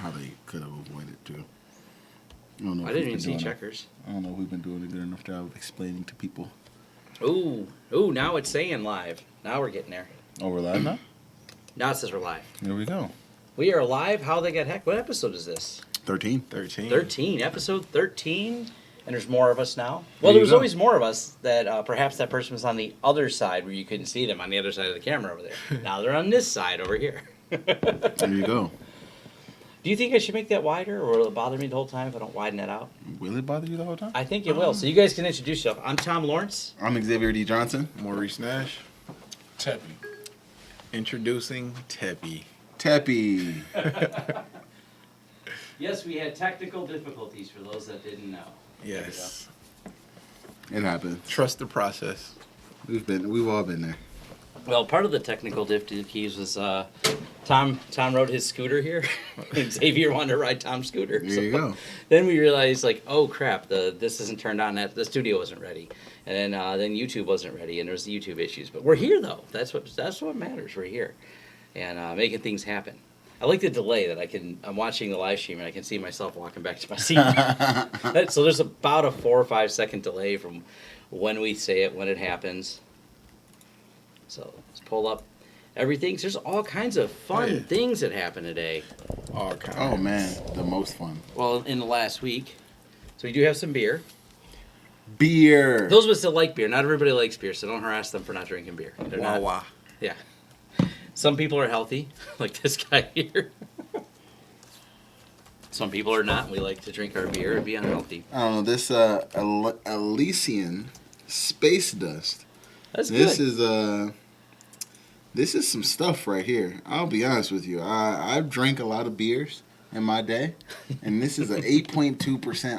how they could have avoided too. I don't know. I didn't even see checkers. I don't know if we've been doing a good enough job of explaining to people. Ooh, now it's saying live. Now we're getting there. Oh, we're live now? Now it says we're live. There we go. We are live. How they got heck? What episode is this? 13. 13. Episode 13. And there's more of us now. Well, there was always more of us that perhaps that person was on the other side where you couldn't see them on the other side of the camera over there. Now they're on this side over here. There you go. Do you think I should make that wider, or will it bother me the whole time if I don't widen that out? Will it bother you the whole time? I think it will. So you guys can introduce yourself. I'm Tom Lawrence. I'm Xavier D. Johnson. Maurice Nash. Teppy. Introducing Teppy. Teppy. Yes, we had technical difficulties for those that didn't know. Yes. It happens. Trust the process. We've all been there. Well, part of the technical difficulties was Tom rode his scooter here, and Xavier wanted to ride Tom's scooter. There you go. Then we realized, like, oh crap, this isn't turned on. The studio wasn't ready, and then YouTube wasn't ready, and there was the YouTube issues. But we're here though. That's what matters. We're here, and making things happen. I like the delay that I'm watching the live stream and I can see myself walking back to my seat. So there's about a 4 or 5 second delay from when we say it, when it happens. So let's pull up everything. There's all kinds of fun things that happen today. All kinds. Oh, man. The most fun. Well, in the last week. So we do have some beer. Beer. Those of us that like beer, not everybody likes beer, so don't harass them for not drinking beer. They're not. Wah. Yeah. Some people are healthy, like this guy here. Some people are not. We like to drink our beer and be unhealthy. I don't know. This Elysian space dust. That's good. This is some stuff right here. I'll be honest with you. I've drank a lot of beers in my day, and this is an 8.2%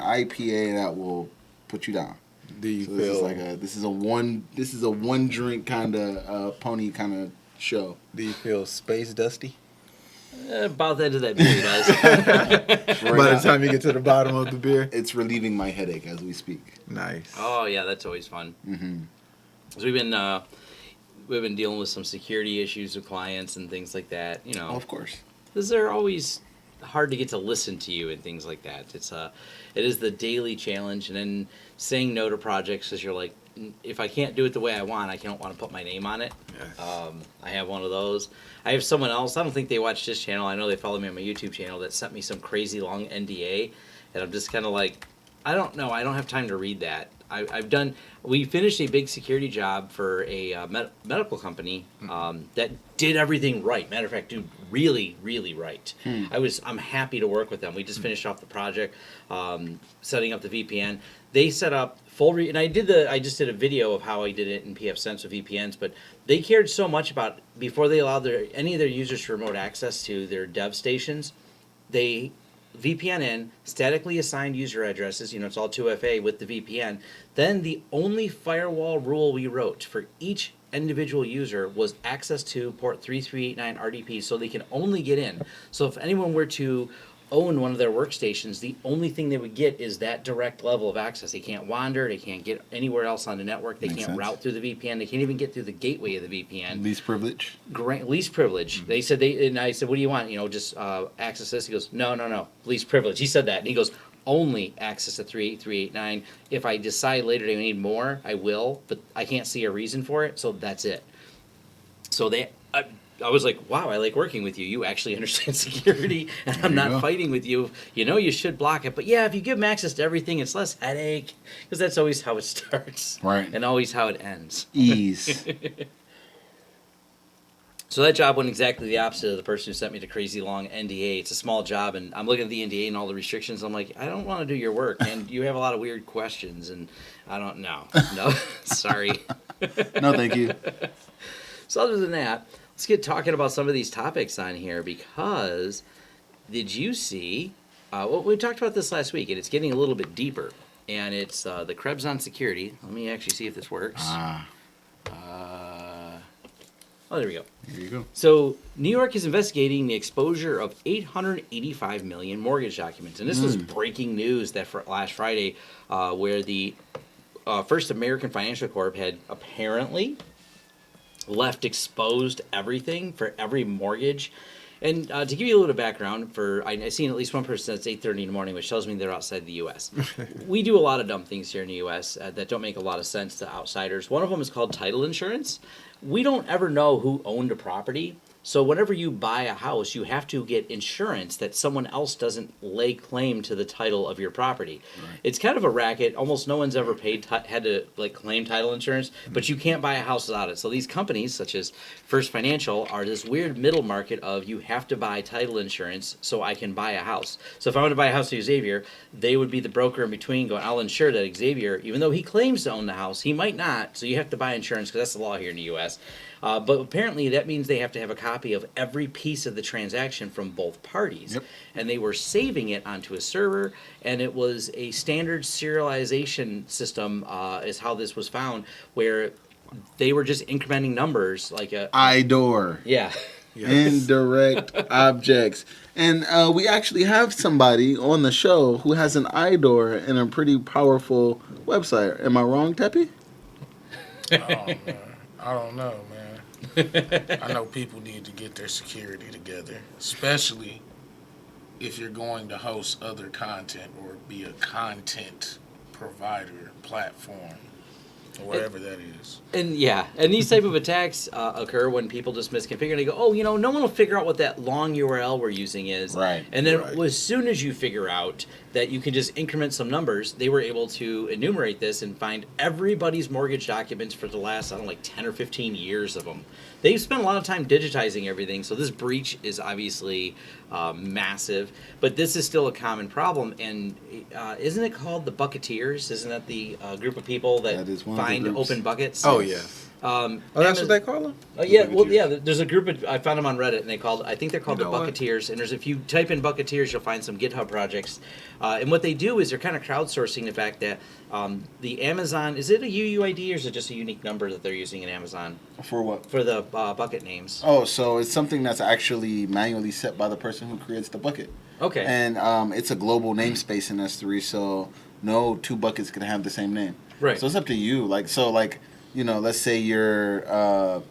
IPA that will put you down. Do you So feel this is a one drink kind of pony kind of show. Do you feel space dusty? About the end of that beer, does. By the time you get to the bottom of the beer? It's relieving my headache as we speak. Nice. Oh yeah, that's always fun. Mm-hmm. So we've been dealing with some security issues with clients and things like that. You know, Oh, of course. because they're always hard to get to listen to you and things like that. It is the daily challenge, and then saying no to projects because you're like, if I can't do it the way I want, I don't want to put my name on it. Yes. I have one of those. I have someone else. I don't think they watch this channel. I know they follow me on my YouTube channel that sent me some crazy long NDA, and I'm just kind of like, I don't know. I don't have time to read that. We finished a big security job for a medical company that did everything right. Matter of fact, dude, really, really right. I'm happy to work with them. We just finished off the project, setting up the VPN. They set up and I just did a video of how I did it in pfSense with VPNs, but they cared so much about before they allowed any of their users to remote access to their dev stations, they VPN in, statically assigned user addresses, it's all 2FA with the VPN. Then the only firewall rule we wrote for each individual user was access to port 3389 RDP, so they can only get in. So if anyone were to own one of their workstations, the only thing they would get is that direct level of access. They can't wander, they can't get anywhere else on the network, they can't route through the VPN, they can't even get through the gateway of the VPN. Least privilege? Least privilege. They said and I said, what do you want? Just access this? He goes, no, least privilege. He said that, and he goes, only access to 38389. If I decide later to need more, I will, but I can't see a reason for it, so that's it. So I was like, wow, I like working with you. You actually understand security, and I'm not fighting with you. You should block it. But yeah, if you give them access to everything, it's less headache, because that's always how it starts. Right. And always how it ends. Ease. So that job went exactly the opposite of the person who sent me the crazy long NDA. It's a small job, and I'm looking at the NDA and all the restrictions. I'm like, I don't want to do your work, and you have a lot of weird questions, and I don't know. No, sorry. No, thank you. So other than that, let's get talking about some of these topics on here, because did you see, we talked about this last week, and it's getting a little bit deeper, and it's the Krebs on security. Let me actually see if this works. Oh, there we go. There you go. So New York is investigating the exposure of 885 million mortgage documents, and this was breaking news that last Friday, where the First American Financial Corp had apparently left exposed everything for every mortgage And to give you a little background, I've seen at least one person that's 8:30 in the morning, which tells me they're outside the U.S. We do a lot of dumb things here in the U.S. That don't make a lot of sense to outsiders. One of them is called title insurance. We don't ever know who owned a property. So whenever you buy a house, you have to get insurance that someone else doesn't lay claim to the title of your property. Right. It's kind of a racket. Almost no one's ever had to claim title insurance, but you can't buy a house without it. So these companies, such as First Financial, are this weird middle market of you have to buy title insurance so I can buy a house. So if I want to buy a house to Xavier, they would be the broker in between going, I'll insure that Xavier, even though he claims to own the house, he might not. So you have to buy insurance because that's the law here in the U.S. But apparently that means they have to have a copy of every piece of the transaction from both parties. Yep. And they were saving it onto a server, and it was a standard serialization system is how this was found, where they were just incrementing numbers like a... IDOR. Yeah. Yes. Indirect objects. And we actually have somebody on the show who has an IDOR and a pretty powerful website. Am I wrong, Teppy? Oh, man. I don't know, man. I know people need to get their security together, especially if you're going to host other content or be a content provider platform or whatever that is. And these type of attacks occur when people just misconfigure and they go, oh, no one will figure out what that long URL we're using is. Right. And then as soon as you figure out that you can just increment some numbers, they were able to enumerate this and find everybody's mortgage documents for the last, 10 or 15 years of them. They've spent a lot of time digitizing everything, so this breach is obviously massive, but this is still a common problem. And isn't it called the Bucketeers? Isn't that the group of people that find open buckets? Oh, yeah. That's what they call them? There's a group I found them on Reddit, and I think they're called the Bucketeers. And if you type in Bucketeers, you'll find some GitHub projects. And what they do is they're kind of crowdsourcing the fact that the Amazon, is it a UUID or is it just a unique number that they're using in Amazon? For what? For the bucket names. Oh, so it's something that's actually manually set by the person who creates the bucket. Okay. And it's a global namespace in S3, so no two buckets can have the same name. Right. So it's up to you. Let's say you're, I'm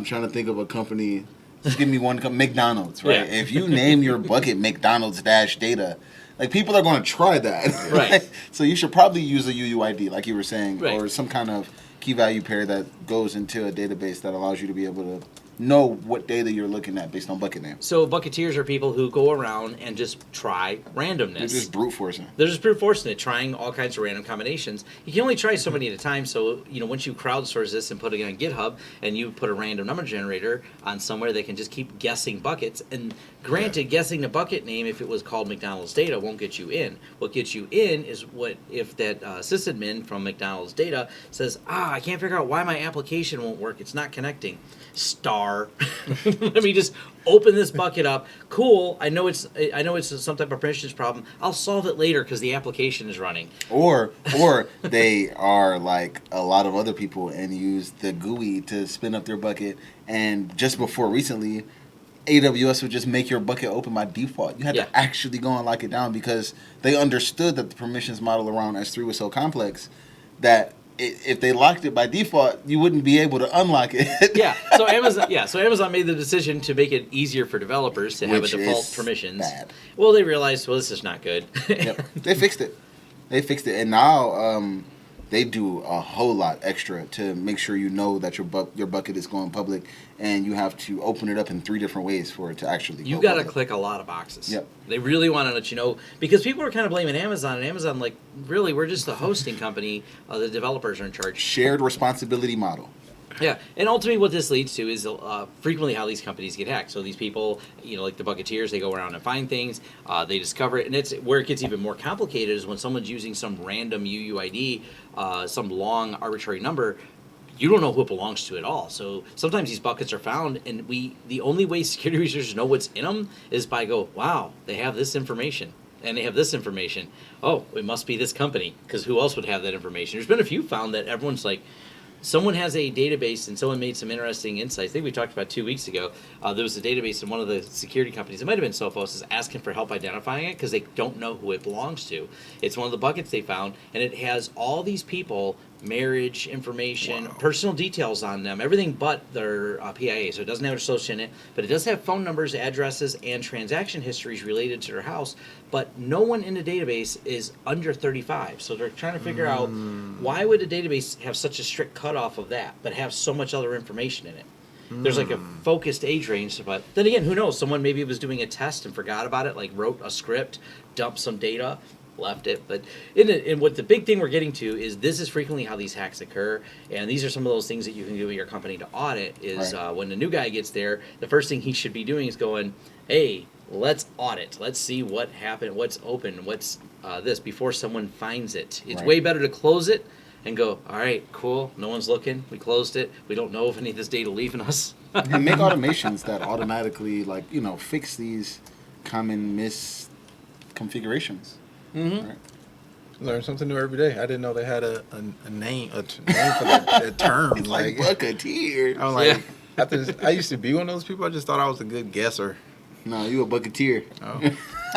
trying to think of a company. Just give me one. McDonald's, right? Yeah. If you name your bucket McDonald's -data, people are going to try that. Right. So you should probably use a UUID, like you were saying, right, or some kind of key value pair that goes into a database that allows you to be able to know what data you're looking at based on bucket name. So Bucketeers are people who go around and just try randomness. They're just brute forcing. They're just brute forcing it, trying all kinds of random combinations. You can only try so many at a time, so once you crowdsource this and put it on GitHub and you put a random number generator on somewhere, they can just keep guessing buckets. And granted, guessing the bucket name, if it was called McDonald's Data, won't get you in. What gets you in is if that sysadmin from McDonald's Data says, I can't figure out why my application won't work. It's not connecting. Let me just open this bucket up. Cool. I know it's some type of permissions problem. I'll solve it later because the application is running. Or they are like a lot of other people and use the GUI to spin up their bucket. And just before recently, AWS would just make your bucket open by default. You had to actually go and lock it down because they understood that the permissions model around S3 was so complex that if they locked it by default, you wouldn't be able to unlock it. So Amazon made the decision to make it easier for developers to have a default permissions. Bad. Well, they realized, this is not good. Yep. They fixed it, and now they do a whole lot extra to make sure that your bucket is going public, and you have to open it up in 3 different ways for it to actually go You got to public. click a lot of boxes. Yep. They really want to let you know, because people are kind of blaming Amazon, and Amazon, really, we're just the hosting company. The developers are in charge. Shared responsibility model. Yeah, and ultimately what this leads to is frequently how these companies get hacked. So these people, like the Bucketeers, they go around and find things, they discover it, and it's where it gets even more complicated is when someone's using some random UUID, some long arbitrary number. You don't know who it belongs to at all. So sometimes these buckets are found, and the only way security researchers know what's in them is by wow, they have this information. And they have this information. Oh, it must be this company, because who else would have that information? There's been a few found that everyone's like, someone has a database and someone made some interesting insights. I think we talked about 2 weeks ago. There was a database in one of the security companies, it might have been Sophos, is asking for help identifying it because they don't know who it belongs to. It's one of the buckets they found, and it has all these people marriage information, personal details on them, everything but their PIA. So it doesn't have their social in it, but it does have phone numbers, addresses, and transaction histories related to their house. But no one in the database is under 35. So they're trying to figure out why would a database have such a strict cutoff of that, but have so much other information in it. There's like a focused age range, but then again, who knows? Someone maybe was doing a test and forgot about it, like wrote a script, dumped some data, left it. But in what the big thing we're getting to is this is frequently how these hacks occur, and these are some of those things that you can do with your company to audit. Is when the new guy gets there, the first thing he should be doing is going, hey, let's audit. Let's see what happened, what's open, what's this, before someone finds it. It's way better to close it and go, all right, cool, no one's looking, we closed it, we don't know if any of this data leaving us. And make automations that automatically, like, fix these common misconfigurations. Right? Learn something new every day. I didn't know they had a name for that term. It's like bucketeer. I'm like, I used to be one of those people. I just thought I was a good guesser. No, you a bucketeer.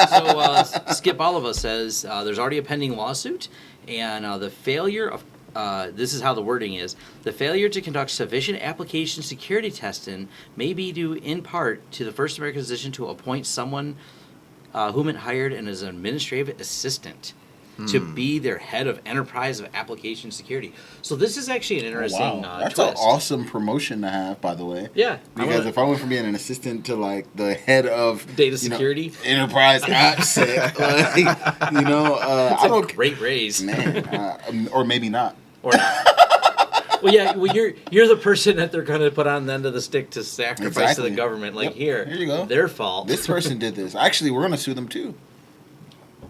So Skip Oliva says there's already a pending lawsuit, and the failure of this is how the wording is. The failure to conduct sufficient application security testing may be due in part to the First American decision to appoint someone whom it hired and as an administrative assistant to be their head of enterprise of application security. So this is actually an interesting That's twist. an awesome promotion to have, by the way. Yeah. Because if I went from being an assistant to like the head of data security, enterprise AppSec, I don't great raise, man, or maybe not. Or not. Well, yeah. Well, you're the person that they're going to put on the end of the stick to sacrifice to the government. Like here you go. Their fault. This person did this. Actually, we're going to sue them too.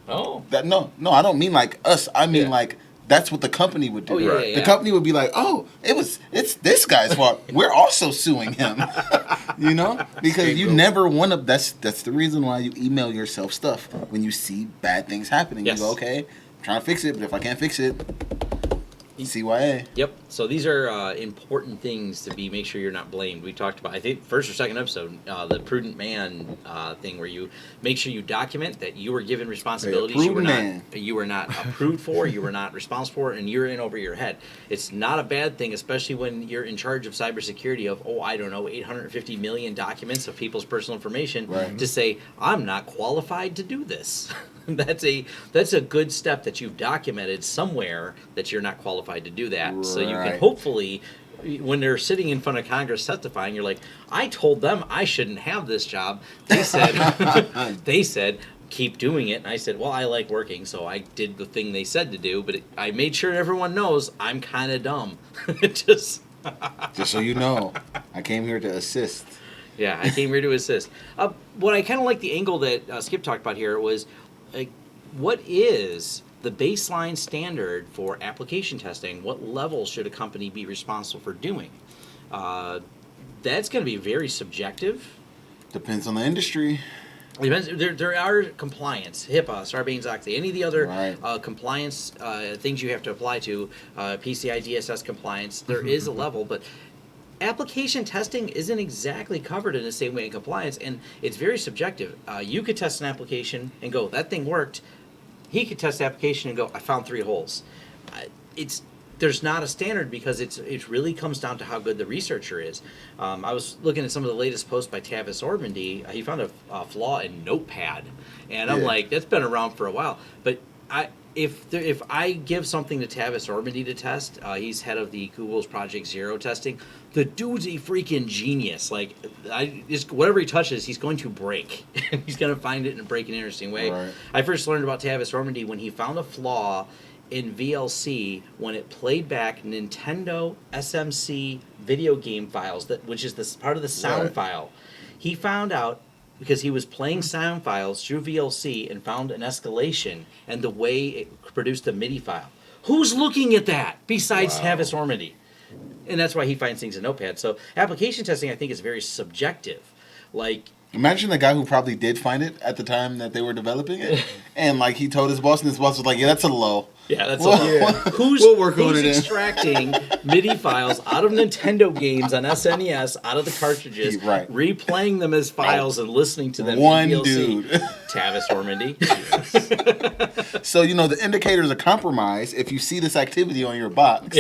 Oh. No, I don't mean like us. I mean like that's what the company would do. Oh, yeah. The company would be like, "Oh, it's this guy's fault. We're also suing him." Because you never want to. That's the reason why you email yourself stuff when you see bad things happening. Yes. You go, "Okay, I'm trying to fix it, but if I can't fix it, CYA." Yep. So these are important things to make sure you're not blamed. We talked about, I think, first or second episode, the prudent man thing, where you make sure you document that you were given responsibilities you were not approved for, you were not responsible for, and you're in over your head. It's not a bad thing, especially when you're in charge of cybersecurity of 850 million documents of people's personal information, to say I'm not qualified to do this. That's a good step that you've documented somewhere that you're not qualified to do that. So you can hopefully, when they're sitting in front of Congress testifying, you're like, I told them I shouldn't have this job. They said, keep doing it. And I said, well, I like working, so I did the thing they said to do, but I made sure everyone knows I'm kind of dumb. Just so you know, I came here to assist. Yeah, I came here to assist. What I kind of like the angle that Skip talked about here was, what is the baseline standard for application testing? What level should a company be responsible for doing? That's going to be very subjective. Depends on the industry. There are compliance, HIPAA, Sarbanes-Oxley, any of the other compliance things you have to apply to, PCI DSS compliance. There is a level, but application testing isn't exactly covered in the same way in compliance, and it's very subjective. You could test an application and go, that thing worked. He could test the application and go, I found 3 holes. There's not a standard because it really comes down to how good the researcher is. I was looking at some of the latest posts by Tavis Ormandy. He found a flaw in Notepad, and I'm like, that's been around for a while. But if I give something to Tavis Ormandy to test, he's head of the Google's Project Zero testing. The dude's a freaking genius. Like, whatever he touches, he's going to break. He's going to find it and break in an interesting way. Right. I first learned about Tavis Ormandy when he found a flaw in VLC when it played back Nintendo SMC video game files, which is this part of the sound file. He found out because he was playing sound files through VLC and found an escalation and the way it produced a MIDI file. Who's looking at that besides Tavis Ormandy? And that's why he finds things in Notepad. So application testing, I think, is very subjective. Like, imagine the guy who probably did find it at the time that they were developing it, and like he told his boss, and his boss was like, "Yeah, that's a low." Yeah, that's Well, a lot. Who's, we'll work on who's it in. extracting MIDI files out of Nintendo games on SNES, out of the cartridges, Right. replaying them as files and listening to them One in DLC? dude. Tavis Ormandy. So, the indicators of compromise, if you see this activity on your box.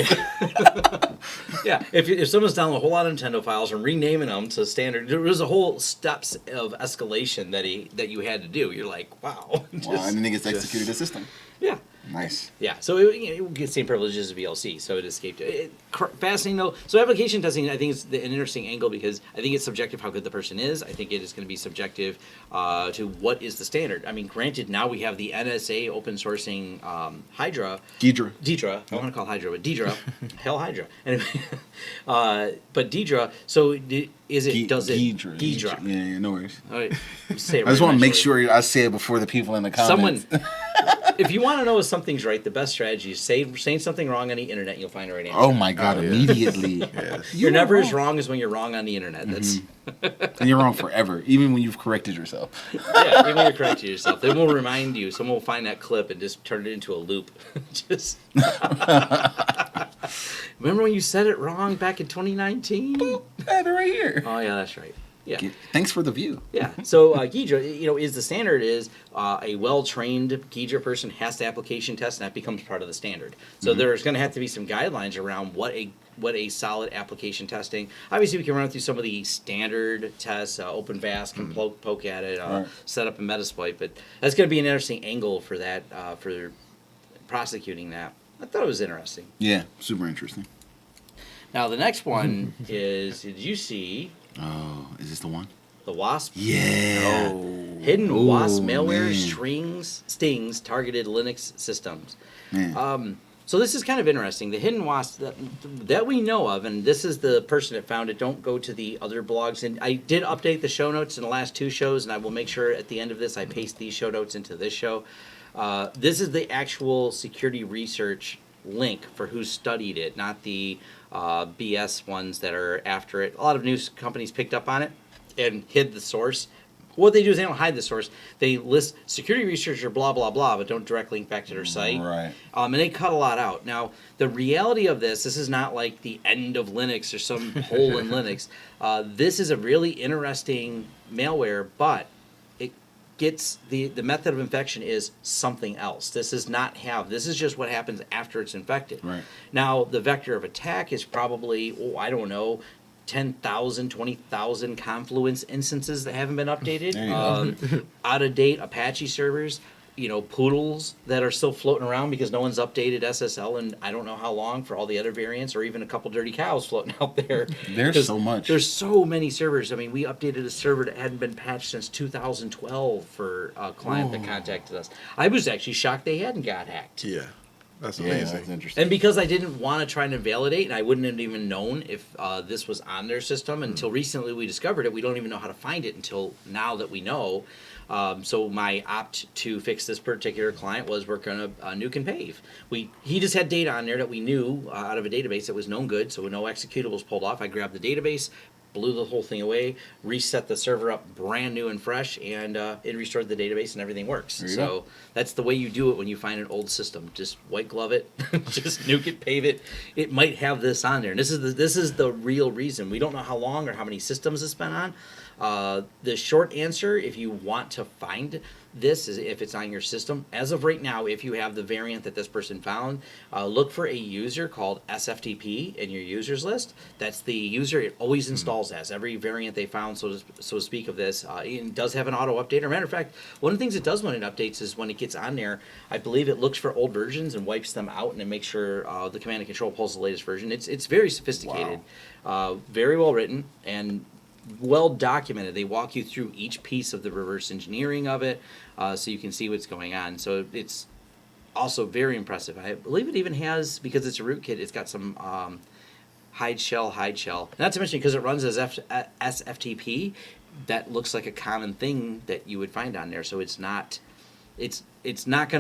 Yeah, if someone's downloading a whole lot of Nintendo files and renaming them to standard, there was a whole steps of escalation that you had to do. You're like, wow. Wow, and then it gets executed the system. Yeah. Nice. Yeah, so it would get the same privileges as VLC, so it escaped. Fascinating, though. So application testing, I think, is an interesting angle because I think it's subjective how good the person is. I think it is going to be subjective to what is the standard. I mean, granted, now we have the NSA open sourcing Hydra. Deidre. I want to call it Hydra, but Deidre. Hell, Hydra. Anyway, but Deidre, so is it, does it... Deidre. Yeah, no worries. All right, say it I just want to make actually. sure I say it before the people in the comments. If you want to know if something's right, the best strategy is saying something wrong on the internet and you'll find the right answer. Oh my God, Oh, yeah. immediately. Yes. You're never as wrong as when you're wrong on the internet. That's And you're wrong forever, even when you've corrected yourself. yeah, even when you're correcting yourself. Then we'll remind you, someone will find that clip and just turn it into a loop. Just remember when you said it wrong back in 2019? I have it right here. Oh yeah, that's right. Yeah. Thanks for the view. Yeah. So Ghidra, is the standard is a well-trained Ghidra person has to application test, and that becomes part of the standard. So there's going to have to be some guidelines around what a solid application testing. Obviously, we can run through some of the standard tests. OpenVAS can poke at it, Right. set up a Metasploit, but that's going to be an interesting angle for that for prosecuting that. I thought it was interesting. Yeah, super interesting. Now the next one is: did you see Oh, is this the one? the Wasp? Yeah. Hidden Oh, Wasp malware man. stings targeted Linux systems. Man. So this is kind of interesting. The Hidden Wasp that we know of, and this is the person that found it. Don't go to the other blogs. And I did update the show notes in the last two shows, and I will make sure at the end of this I paste these show notes into this show. This is the actual security research link for who studied it, not the BS ones that are after it. A lot of news companies picked up on it and hid the source. What they do is they don't hide the source. They list security researcher blah, blah, blah, but don't direct link back to their site. Right. And they cut a lot out. Now, the reality of this is not like the end of Linux or some hole in Linux. This is a really interesting malware, but it gets the method of infection is something else. This is just what happens after it's infected. Right. Now, the vector of attack is probably, 10,000, 20,000 Confluence instances that haven't been updated. There you go. Out-of-date Apache servers, poodles that are still floating around because no one's updated SSL in I don't know how long for all the other variants, or even a couple dirty cows floating out there. There's so much. There's so many servers. I mean, we updated a server that hadn't been patched since 2012 for a client that contacted us. I was actually shocked they hadn't got hacked. Yeah. That's Yeah, amazing. that's interesting. And because I didn't want to try and validate, and I wouldn't have even known if this was on their system until recently we discovered it. We don't even know how to find it until now that we know. So my opt to fix this particular client was we're going to nuke and pave. He just had data on there that we knew out of a database that was known good, so no executables pulled off. I grabbed the database, blew the whole thing away, reset the server up brand new and fresh, and it restored the database and everything works. There you So go. that's the way you do it when you find an old system. Just white glove it, just nuke it, pave it. It might have this on there. And this is the real reason. We don't know how long or how many systems it's been on. The short answer, if you want to find this, is if it's on your system. As of right now, if you have the variant that this person found, look for a user called sftp in your users list. That's the user it always installs as. Every variant they found, so to speak, of this, it does have an auto updater. Matter of fact, one of the things it does when it updates is when it gets on there, I believe it looks for old versions and wipes them out, and it makes sure the command and control pulls the latest version. It's very sophisticated, very well written, and well documented. They walk you through each piece of the reverse engineering of it, so you can see what's going on. So it's also very impressive. I believe it even has, because it's a rootkit, it's got some hide shell. Not to mention, because it runs as SFTP, that looks like a common thing that you would find on there. So it's not going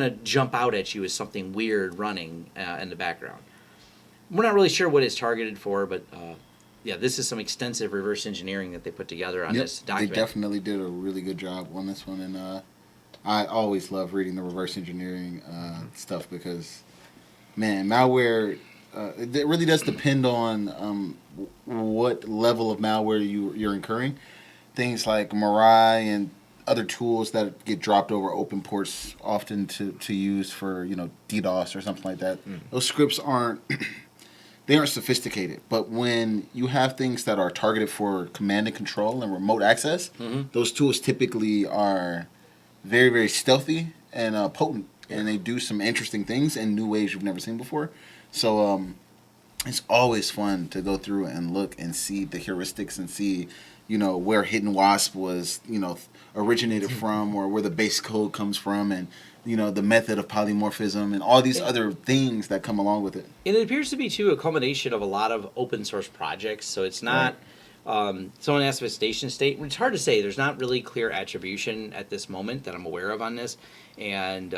to jump out at you as something weird running in the background. We're not really sure what it's targeted for, but yeah, this is some extensive reverse engineering that they put together on this document. They definitely did a really good job on this one, and I always love reading the reverse engineering stuff because Man, malware. It really does depend on what level of malware you're incurring. Things like Mirai and other tools that get dropped over open ports, often to use for DDoS or something like that. Those scripts aren't sophisticated. But when you have things that are targeted for command and control and remote access, those tools typically are very, very stealthy and potent, and they do some interesting things in new ways you've never seen before. So it's always fun to go through and look and see the heuristics and see, where Hidden Wasp was, originated from, or where the base code comes from, and the method of polymorphism and all these other things that come along with it. And it appears to be, too, a culmination of a lot of open source projects. So it's not, someone asked if it's nation state. It's hard to say. There's not really clear attribution at this moment that I'm aware of on this. And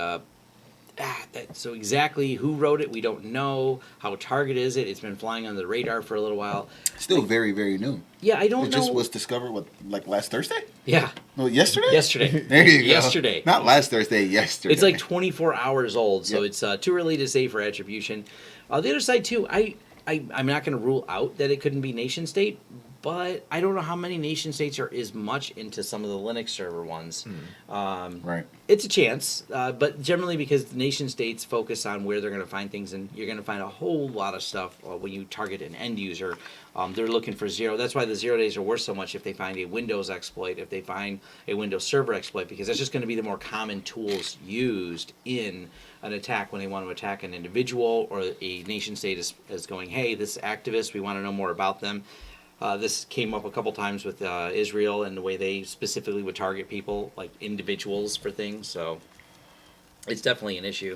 so exactly who wrote it, we don't know. How target is it? It's been flying under the radar for a little while. Still very, very new. Yeah, I don't know. It just was discovered, last Thursday? Yeah. No, yesterday? Yesterday. There you go. Yesterday. Not last Thursday, yesterday. It's like 24 hours old, so it's too early to say for attribution. The other side, too, I'm not going to rule out that it couldn't be nation state, but I don't know how many nation states are as much into some of the Linux server ones. Right. It's a chance, but generally because the nation states focus on where they're going to find things, and you're going to find a whole lot of stuff when you target an end user. They're looking for zero. That's why the 0 days are worth so much if they find a Windows exploit, if they find a Windows Server exploit, because that's just going to be the more common tools used in an attack when they want to attack an individual, or a nation state is going, hey, this activist, we want to know more about them. This came up a couple times with Israel and the way they specifically would target people, like individuals, for things. So it's definitely an issue.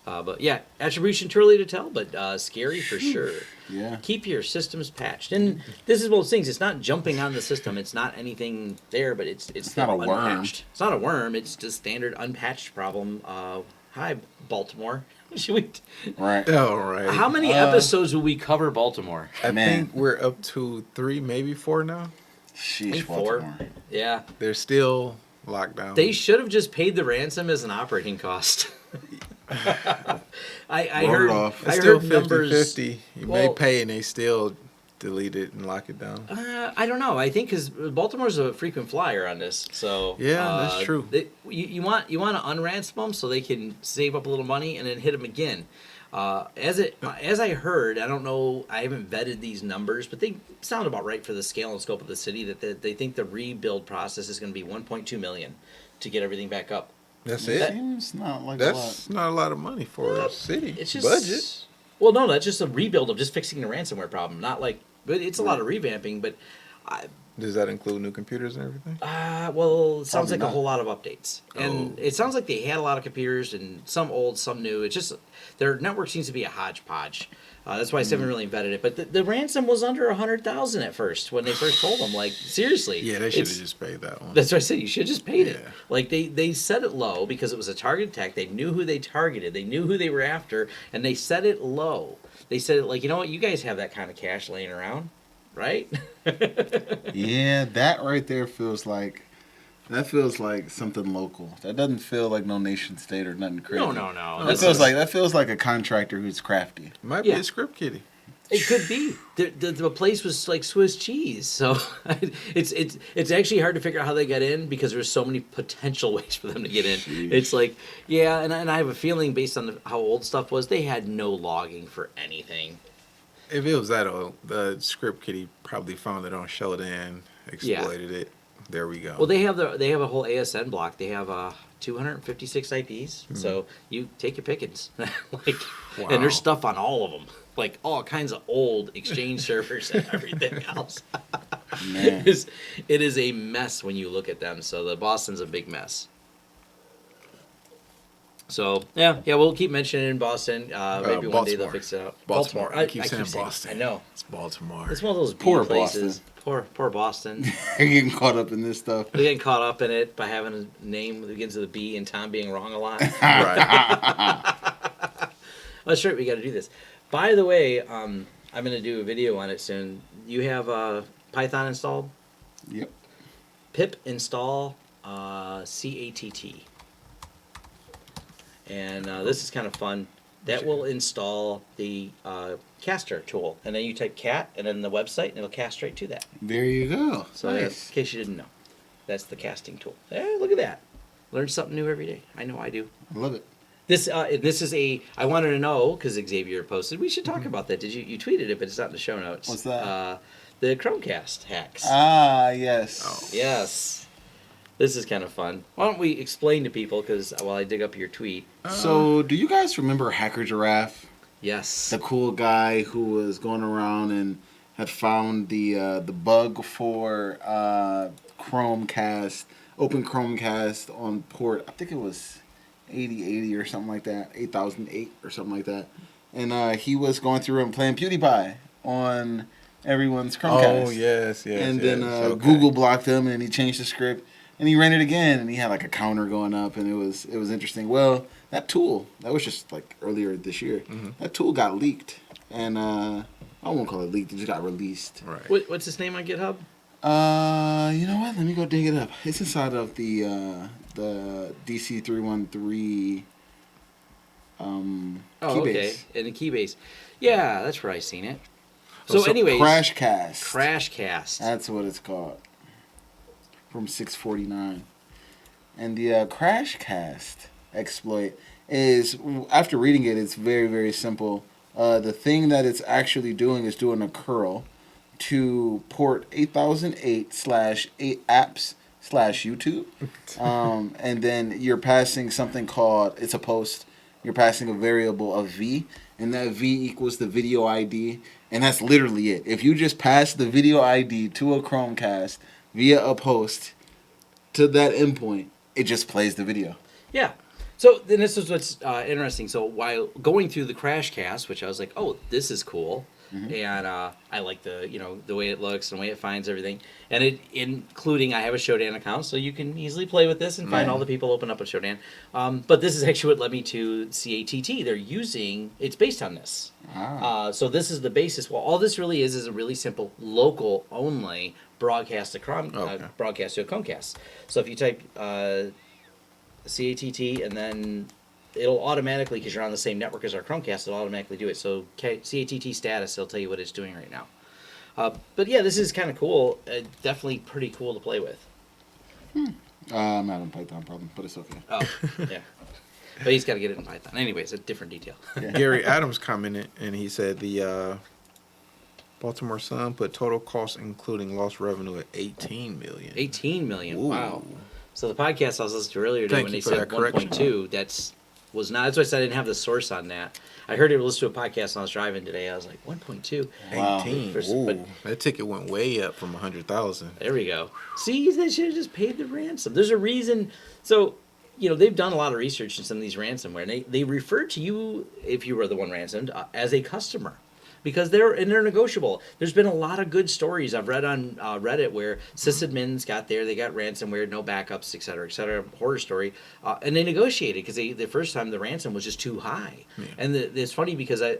But yeah, attribution too early to tell, but scary for sure. Yeah. Keep your systems patched. And this is one of those things. It's not jumping on the system. It's not anything there, but it's not a worm. unpatched. It's not a worm. It's just standard unpatched problem. Hi, Baltimore. Should we? Right. All right. How many episodes will we cover Baltimore? I Man. think we're up to 3, maybe 4 now. Sheesh, Four. Baltimore. Yeah. They're still locked down. They should have just paid the ransom as an operating cost. I Wrote heard. it off. I It's still heard numbers. 50-50. You Well- may pay and they still delete it and lock it down. I don't know. I think because Baltimore's a frequent flyer on this, so Yeah, that's true. You want to unransom them so they can save up a little money and then hit them again. As I heard, I don't know. I haven't vetted these numbers, but they sound about right for the scale and scope of the city. That they think the rebuild process is going to be $1.2 million to get everything back up. That's It it. seems not like That's not a lot of money for a city It's just budget. Well, no, that's just a rebuild of just fixing the ransomware problem. Not like, but it's a lot of revamping. But Does that include new computers and everything? well, it sounds Probably like not. a whole lot of updates, and it sounds like they had a lot of computers, and some old, some new. It's just their network seems to be a hodgepodge. That's why I haven't really vetted it. But the ransom was under $100,000 at first when they first told them. Like, seriously, Yeah, they should it's- have just paid that one. That's what I said. You should have just paid it. Yeah. Like they set it low because it was a target attack. They knew who they targeted. They knew who they were after, and they set it low. They said it like, you know what? You guys have that kind of cash laying around, right? Yeah, that right there feels like something local. That doesn't feel like no nation state or nothing crazy. No. That feels like a contractor who's crafty. Might be Yeah. a script kiddie. It could be. The place was like Swiss cheese, so it's actually hard to figure out how they got in because there's so many potential ways for them to get in. Sheesh. It's like, yeah, and I have a feeling based on how old stuff was, they had no logging for anything. If it was that old, the script kiddie probably found it on Sheldon, exploited it. There we go. Well, they have a whole ASN block. They have 256 IPs, so you take your pickings. Wow. And there's stuff on all of them, like all kinds of old Exchange servers and everything else. Man. It is a mess when you look at them. So the Boston's a big mess. So yeah, we'll keep mentioning it in Boston. Maybe one day they'll Baltimore. fix it out. Baltimore. I keep saying saying- Boston. I know. It's Baltimore. It's one of those B Poor places. Poor Boston. You're getting caught up in this stuff. They're getting caught up in it by having a name that begins with a B and Tom being wrong a lot. Right. That's right. We got to do this. By the way, I'm going to do a video on it soon. You have Python installed? Yep. Pip install CATT. And this is kind of fun. that will install the caster tool. And then you type cat and then the website, and it'll cast right to that. There you go. So Nice. in case you didn't know, that's the casting tool. Hey, look at that. Learn something new every day. I know I do. I love it. This is I wanted to know, because Xavier posted, we should talk about that. You tweeted it, but it's not in the show notes. What's that? The Chromecast hacks. Ah, yes. Oh. Yes. This is kind of fun. Why don't we explain to people, because while I dig up your tweet. So, do you guys remember Hacker Giraffe? Yes. The cool guy who was going around and had found the bug for Chromecast, Open Chromecast on port, I think it was 8080 or something like that, 8008 or something like that. And he was going through and playing PewDiePie on everyone's Chromecast. Oh, yes. And then okay. Google blocked him, and he changed the script, and he ran it again, and he had like a counter going up, and it was interesting. Well, that tool, that was just like earlier this year, that tool got leaked, and I won't call it leaked, it just got released. Right. What's his name on GitHub? You know what? Let me go dig it up. It's inside of the DC313 Oh, Keybase. okay. In the Keybase. Yeah, that's where I seen it. So anyways. Crashcast. Crashcast. That's what it's called. From 649. And the Crashcast exploit is, after reading it, it's very, very simple. The thing that it's actually doing is doing a curl to port 8008/8apps/YouTube. And then you're passing something called, it's a post, you're passing a variable of V, and that V equals the video ID, and that's literally it. If you just pass the video ID to a Chromecast via a post to that endpoint, it just plays the video. Yeah. So then this is what's interesting. So while going through the Crashcast, which I was like, oh, this is cool. And I like the way it looks and the way it finds everything, and it including I have a Shodan account, so you can easily play with this and find all the people open up a Shodan. But this is actually what led me to CATT. They're using it's based on this. So this is the basis. Well, all this really is a really simple local only broadcast to broadcast to a Chromecast. So if you type CATT and then it'll automatically, because you're on the same network as our Chromecast, it'll automatically do it. So CATT status, it'll tell you what it's doing right now. But yeah, this is kind of cool. Definitely pretty cool to play with. I'm having a Python problem, but it's okay. Oh, yeah. But he's got to get it in Python. Anyways, a different detail. Yeah. Gary Adams commented, and he said the Baltimore Sun put total cost, including lost revenue, at $18 million. 18 million. Ooh. Wow. So the podcast I was listening to earlier today, Thank when you they for said that correction. 1.2, that's why I said I didn't have the source on that. I heard it was listened to a podcast when I was driving today. I was like, 1.2. Wow. 18. First- Ooh, but- that ticket went way up from 100,000. There we go. See, they should have just paid the ransom. There's a reason. So, they've done a lot of research in some of these ransomware, and they refer to you, if you were the one ransomed, as a customer. Because they're negotiable. There's been a lot of good stories I've read on Reddit where sysadmins got there, they got ransomware, no backups, et cetera, horror story, and they negotiated because the first time the ransom was just too high. Yeah. And it's funny because I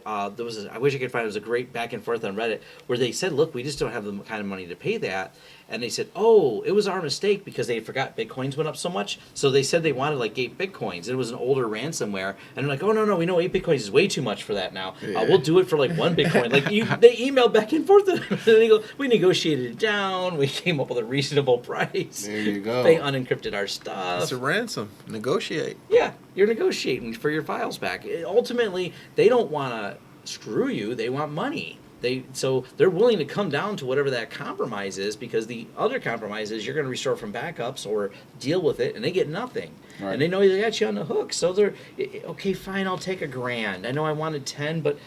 wish I could find, it was a great back and forth on Reddit where they said, look, we just don't have the kind of money to pay that. And they said, oh, it was our mistake because they forgot Bitcoins went up so much. So they said they wanted like 8 Bitcoins. It was an older ransomware. And they're like, oh, no, we know 8 Bitcoins is way too much for that now. Yeah. We'll do it for like 1 Bitcoin. They emailed back and forth. And they go, we negotiated it down. We came up with a reasonable price. There you go. They unencrypted our stuff. It's a ransom. Negotiate. Yeah, you're negotiating for your files back. Ultimately, they don't want to screw you. They want money. So they're willing to come down to whatever that compromise is, because the other compromise is you're going to restore from backups or deal with it, and they get nothing. Right. And they know they got you on the hook. So they're, okay, fine, I'll take $1,000. I know I wanted 10, but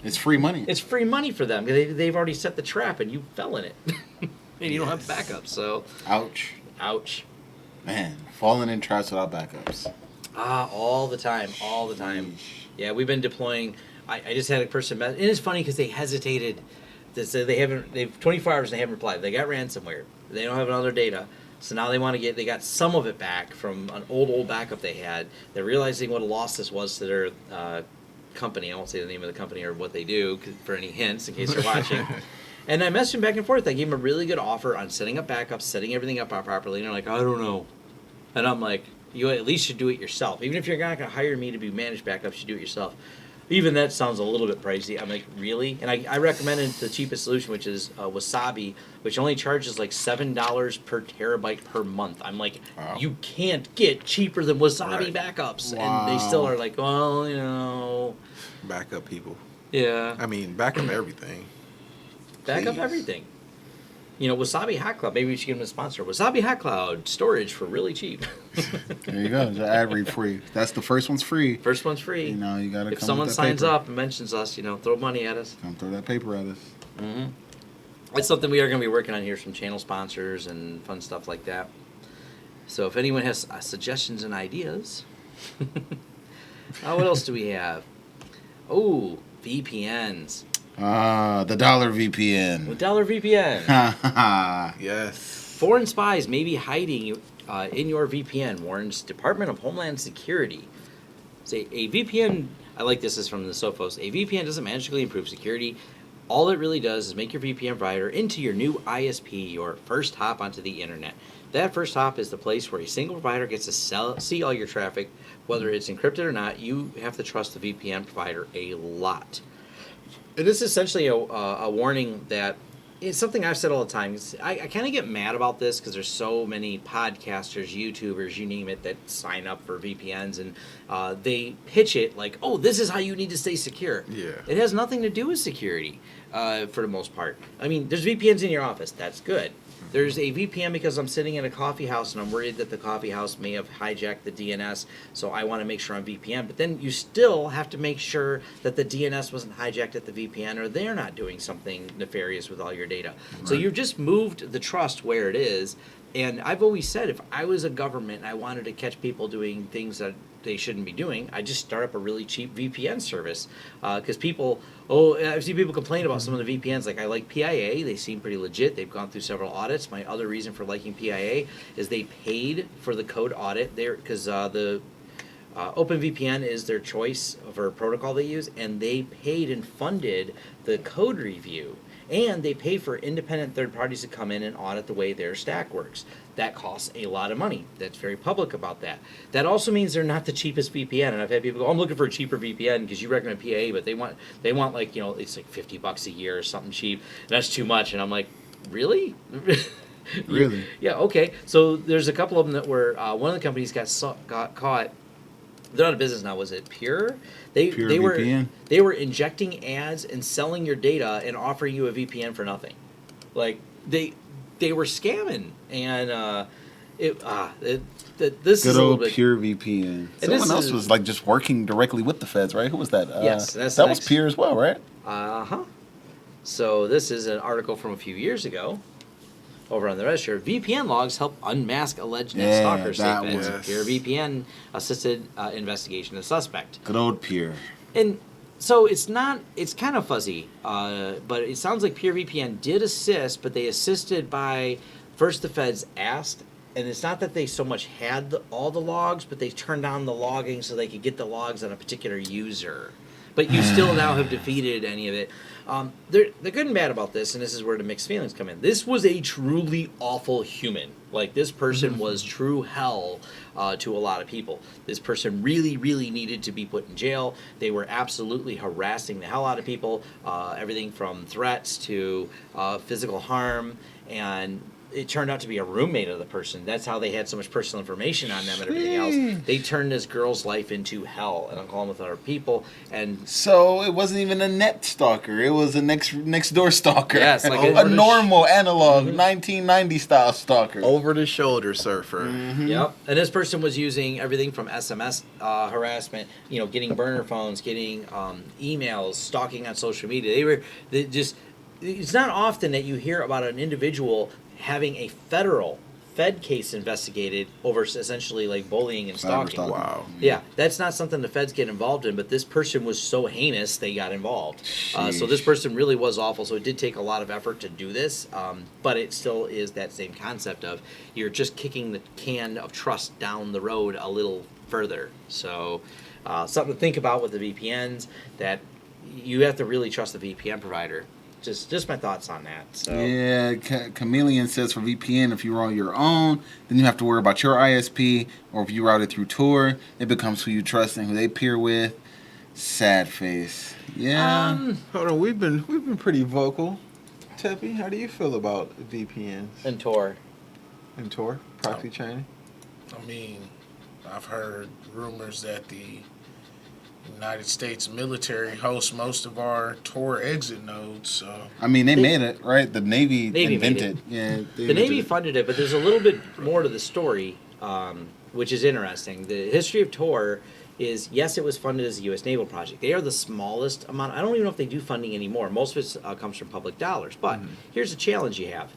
it's free money. It's free money for them. They've already set the trap, and you fell in it. And you don't have backups, so... Ouch. Man, falling in traps without backups. All the time. Yeah, we've been deploying... I just had a person, and it's funny because they hesitated. They've 24 hours and they haven't replied. They got ransomware. They don't have other data, so now they got some of it back from an old backup they had. They're realizing what a loss this was to their company. I won't say the name of the company or what they do for any hints in case they're watching. And I messaged them back and forth. I gave them a really good offer on setting up backups, setting everything up properly. And they're like, I don't know. And I'm like, you at least should do it yourself. Even if you're not going to hire me to be managed backups, you should do it yourself. Even that sounds a little bit pricey. I'm like, really? And I recommended the cheapest solution, which is Wasabi, which only charges like $7 per terabyte per month. I'm like, you can't get cheaper than Wasabi backups. Wow. And they still are like, well, you know. Backup people. Yeah. I mean, backup everything. Backup Please. everything. You know, Wasabi Hot Cloud. Maybe we should give them a sponsor. Wasabi Hot Cloud storage for really cheap. There you go. The ad read free. That's the first one's free. First one's free. You know, you gotta. If come someone with that signs paper. up and mentions us, you know, throw money at us. Come throw that paper at us. Mm-hmm. It's something we are going to be working on here, some channel sponsors and fun stuff like that. So if anyone has suggestions and ideas, what else do we have? Oh, VPNs. The dollar VPN. With dollar VPN. Yes. Foreign spies may be hiding in your VPN, warns Department of Homeland Security. Say a VPN. I like this is from the Sophos. A VPN doesn't magically improve security. All it really does is make your VPN provider into your new ISP, your first hop onto the internet. That first hop is the place where a single provider gets to see all your traffic, whether it's encrypted or not. You have to trust the VPN provider a lot. It is essentially a warning that it's something I've said all the time. I kind of get mad about this because there's so many podcasters, YouTubers, you name it, that sign up for VPNs and they pitch it like, oh, this is how you need to stay secure. Yeah. It has nothing to do with security for the most part. I mean, there's VPNs in your office. That's good. There's a VPN because I'm sitting in a coffee house and I'm worried that the coffee house may have hijacked the DNS, so I want to make sure I'm VPN. But then you still have to make sure that the DNS wasn't hijacked at the VPN or they're not doing something nefarious with all your data. Right. So you've just moved the trust where it is. And I've always said if I was a government and I wanted to catch people doing things that they shouldn't be doing, I'd just start up a really cheap VPN service. Because I've seen people complain about some of the VPNs. Like, I like PIA. They seem pretty legit. They've gone through several audits. My other reason for liking PIA is they paid for the code audit there because the OpenVPN is their choice for protocol they use, and they paid and funded the code review. And they pay for independent third parties to come in and audit the way their stack works. That costs a lot of money. That's very public about that. That also means they're not the cheapest VPN. And I've had people go, I'm looking for a cheaper VPN because you recommend PA, but they want like, you know, it's like $50 a year or something cheap. And that's too much. And I'm like, really? Really? Yeah, okay. So there's a couple of them that were, one of the companies got caught. They're out of business now. Was it Pure? They were injecting ads and selling your data and offering you a VPN for nothing. Like they were scamming, and this good is a little old bit Pure VPN. Someone else was like just working directly with the feds, right? Who was that? Yes, that was Pure as well, right? So this is an article from a few years ago. Over on the register, VPN logs help unmask alleged net stalker statements. Pure VPN assisted investigation of suspect. Good old Pure. And so it's kind of fuzzy, but it sounds like Pure VPN did assist, but they assisted by, first the feds asked, and it's not that they so much had all the logs, but they turned on the logging so they could get the logs on a particular user. But you still now have defeated any of it. They're good and bad about this, and this is where the mixed feelings come in. This was a truly awful human. Like, this person was true hell to a lot of people. This person really, really needed to be put in jail. They were absolutely harassing the hell out of people, everything from threats to physical harm, and it turned out to be a roommate of the person. That's how they had so much personal information on them and everything else. They turned this girl's life into hell, and I'm calling with other people. And so it wasn't even a net stalker; it was a next door stalker. Yes, like a normal analog 1990 style stalker, over the shoulder surfer. Yep. And this person was using everything from SMS harassment, you know, getting burner phones, getting emails, stalking on social media. It's not often that you hear about an individual having a fed case investigated over essentially like bullying and stalking. Wow. Yeah, that's not something the feds get involved in, but this person was so heinous they got involved. So this person really was awful, so it did take a lot of effort to do this, but it still is that same concept of you're just kicking the can of trust down the road a little further. So something to think about with the VPNs, that you have to really trust the VPN provider. Just my thoughts on that. So Yeah, Chameleon says for VPN, if you route your own, then you have to worry about your ISP, or if you route it through Tor, it becomes who you trust and who they peer with. Sad face. Yeah. Hold on, we've been pretty vocal. Teppy, how do you feel about VPNs and Tor. and Tor proxy chaining? I mean, I've heard rumors that the United States military hosts most of our Tor exit nodes. So I mean, they made it, right? The Navy Navy invented. made Yeah, The Navy funded it, but there's a little bit more to the story, which is interesting. The history of Tor is, yes, it was funded as a U.S. naval project. They are the smallest amount. I don't even know if they do funding anymore. Most of it comes from public dollars. But here's a challenge you have.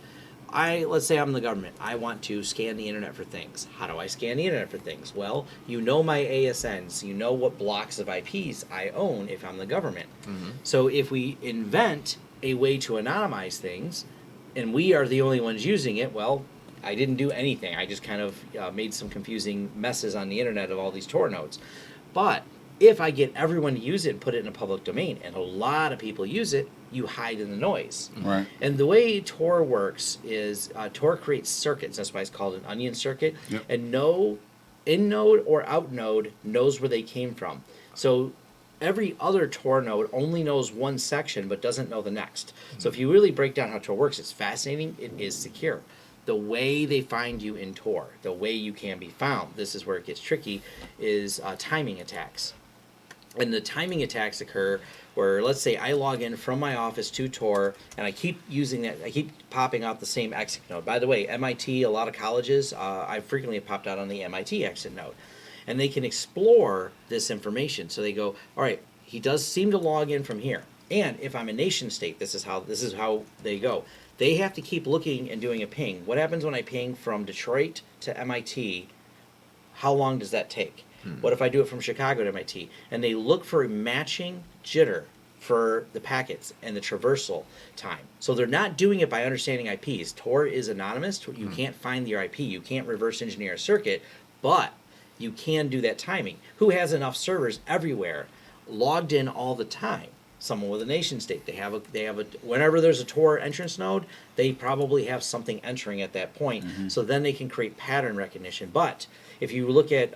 Let's say I'm the government. I want to scan the internet for things. How do I scan the internet for things? Well, you know my ASNs. You know what blocks of IPs I own if I'm the government. So if we invent a way to anonymize things, and we are the only ones using it, well, I didn't do anything. I just kind of made some confusing messes on the internet of all these Tor nodes. But if I get everyone to use it and put it in a public domain, and a lot of people use it, you hide in the noise. Right. And the way Tor works is Tor creates circuits. That's why it's called an onion circuit. Yep. And no in-node or out-node knows where they came from. So every other Tor node only knows one section but doesn't know the next. So if you really break down how Tor works, it's fascinating. It is secure. The way they find you in Tor, the way you can be found, this is where it gets tricky, is timing attacks. And the timing attacks occur where, let's say, I log in from my office to Tor, and I keep using that. I keep popping out the same exit node. By the way, MIT, a lot of colleges, I frequently have popped out on the MIT exit node, and they can explore this information. So they go, all right, he does seem to log in from here. And if I'm a nation state, this is how they go. They have to keep looking and doing a ping. What happens when I ping from Detroit to MIT? How long does that take? What if I do it from Chicago to MIT? And they look for a matching jitter for the packets and the traversal time. So they're not doing it by understanding IPs. Tor is anonymous. You can't find your IP. You can't reverse engineer a circuit, but you can do that timing. Who has enough servers everywhere logged in all the time? Someone with a nation state. They have a whenever there's a Tor entrance node, they probably have something entering at that point. So then they can create pattern recognition. But if you look at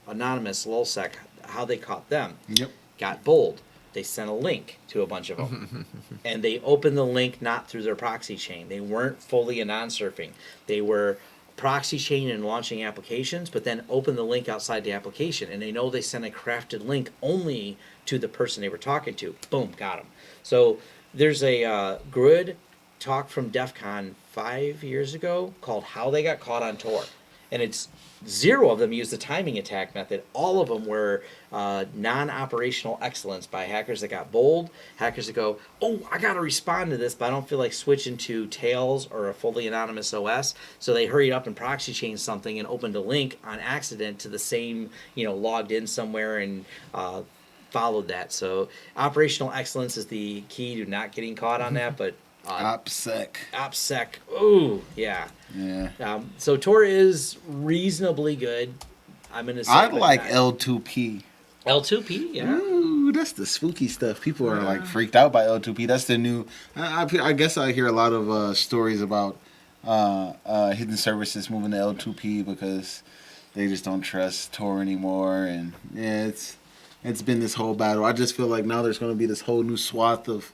Anonymous, Lulsec, how they caught them. Yep. Got bold. They sent a link to a bunch of them. And they opened the link not through their proxy chain. They weren't fully anon surfing. They were proxy chain and launching applications, but then opened the link outside the application. And they know they sent a crafted link only to the person they were talking to. Boom, got them. So there's a good talk from DEF CON 5 years ago called How They Got Caught on Tor. And it's 0 of them used the timing attack method. All of them were non-operational excellence by hackers that got bold, hackers that go, oh, I got to respond to this, but I don't feel like switching to Tails or a fully anonymous OS. So they hurried up and proxy changed something and opened a link on accident to the same, logged in somewhere and followed that. So operational excellence is the key to not getting caught on that, but OPSEC. Ooh, yeah. Yeah. So Tor is reasonably good. I'm gonna say I like L2P. L2P, yeah. Ooh, that's the spooky stuff. People are like freaked out by L2P. That's the new. I guess I hear a lot of stories about hidden services moving to L2P because they just don't trust Tor anymore. And yeah, it's been this whole battle. I just feel like now there's going to be this whole new swath of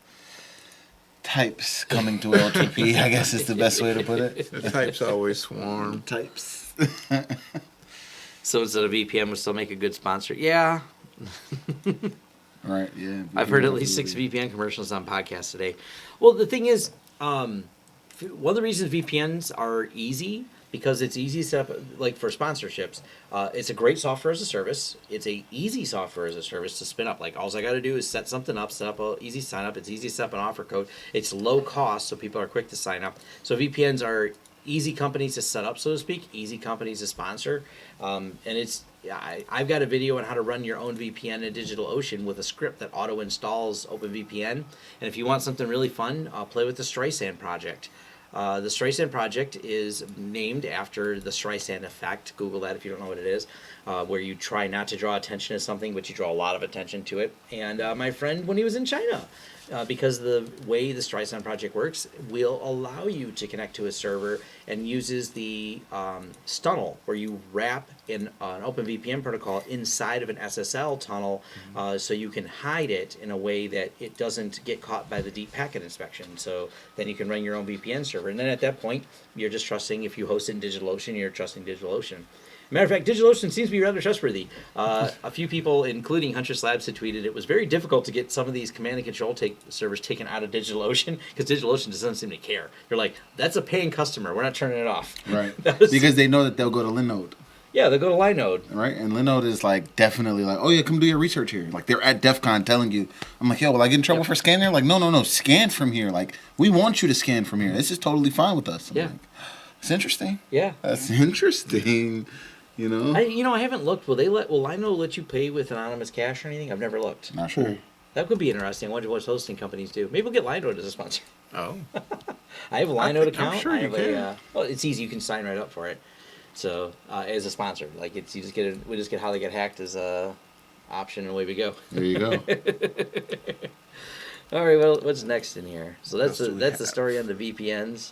types coming to L2P, I guess is the best way to put it. The types always swarm. Types. So instead of VPN would still make a good sponsor. Yeah. Right, yeah. I've heard at least 6 VPN commercials on podcasts today. Well, the thing is, one of the reasons VPNs are easy, because it's easy to set up, like for sponsorships, it's a great software as a service. It's a easy software as a service to spin up. Like all I got to do is set something up, set up an easy sign up. It's easy to set up an offer code. It's low cost, so people are quick to sign up. So VPNs are easy companies to set up, so to speak, easy companies to sponsor. And I've got a video on how to run your own VPN in DigitalOcean with a script that auto installs OpenVPN. And if you want something really fun, play with the Streisand project. The Streisand project is named after the Streisand effect. Google that if you don't know what it is, where you try not to draw attention to something, but you draw a lot of attention to it. And my friend, when he was in China, because the way the Streisand project works will allow you to connect to a server and uses the tunnel where you wrap in an open VPN protocol inside of an SSL tunnel, so you can hide it in a way that it doesn't get caught by the deep packet inspection. So then you can run your own VPN server, and then at that point you're just trusting, if you host it in DigitalOcean, you're trusting DigitalOcean. Matter of fact, DigitalOcean seems to be rather trustworthy. A few people, including Huntress Labs, had tweeted it was very difficult to get some of these command and control servers taken out of DigitalOcean because DigitalOcean doesn't seem to care. They're like, that's a paying customer. We're not turning it off. Right. Because they know that they'll go to Linode. Yeah, they'll go to Linode. Right? And Linode is like definitely like, oh yeah, come do your research here. Like they're at DEF CON telling you. I'm like, yo, will I get in trouble for scanning here? Like, no. Scan from here. Like, we want you to scan from here. This is totally fine with us. I'm like, it's interesting. Yeah. That's interesting. You know? I haven't looked. Will Linode let you pay with anonymous cache or anything? I've never looked. Not sure. That could be interesting. I wonder what hosting companies do. Maybe we'll get Linode as a sponsor. Oh. I have a Linode account. I'm sure you can. Well, it's easy. You can sign right up for it. So as a sponsor, like we just get how they get hacked as a option, and away we go. There you go. All right. Well, what's next in here? So that's What else do we the have? story on the VPNs.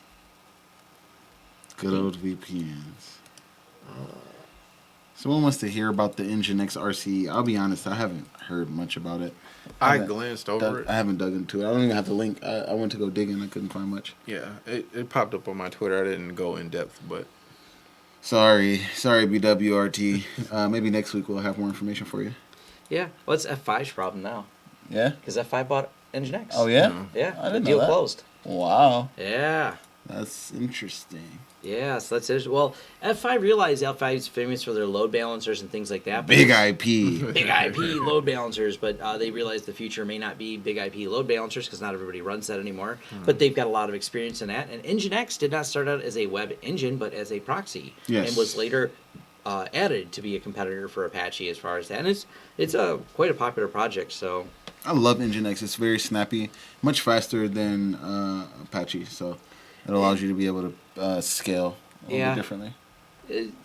Good old VPNs. Someone wants to hear about the Nginx RCE. I'll be honest, I haven't heard much about it. I glanced over it. I haven't dug into it. I don't even have the link. I went to go dig and I couldn't find much. Yeah, it popped up on my Twitter. I didn't go in depth, but Sorry, BWRT. Maybe next week we'll have more information for you. Yeah. Well, it's F5's problem now Yeah? because F5 bought Nginx. Oh, yeah? No. Yeah. I didn't the deal know that. closed. Wow. Yeah. That's interesting. Yeah, so that's it. Well, F5 realized F5 is famous for their load balancers and things like that. but Big it's- IP. Big IP load balancers, but they realized the future may not be big IP load balancers because not everybody runs that anymore. But they've got a lot of experience in that. And Nginx did not start out as a web engine, but as a proxy, Yes. and was later added to be a competitor for Apache as far as that. And it's quite a popular project. So I love Nginx. It's very snappy, much faster than Apache. So it allows you to be able to scale a little bit differently.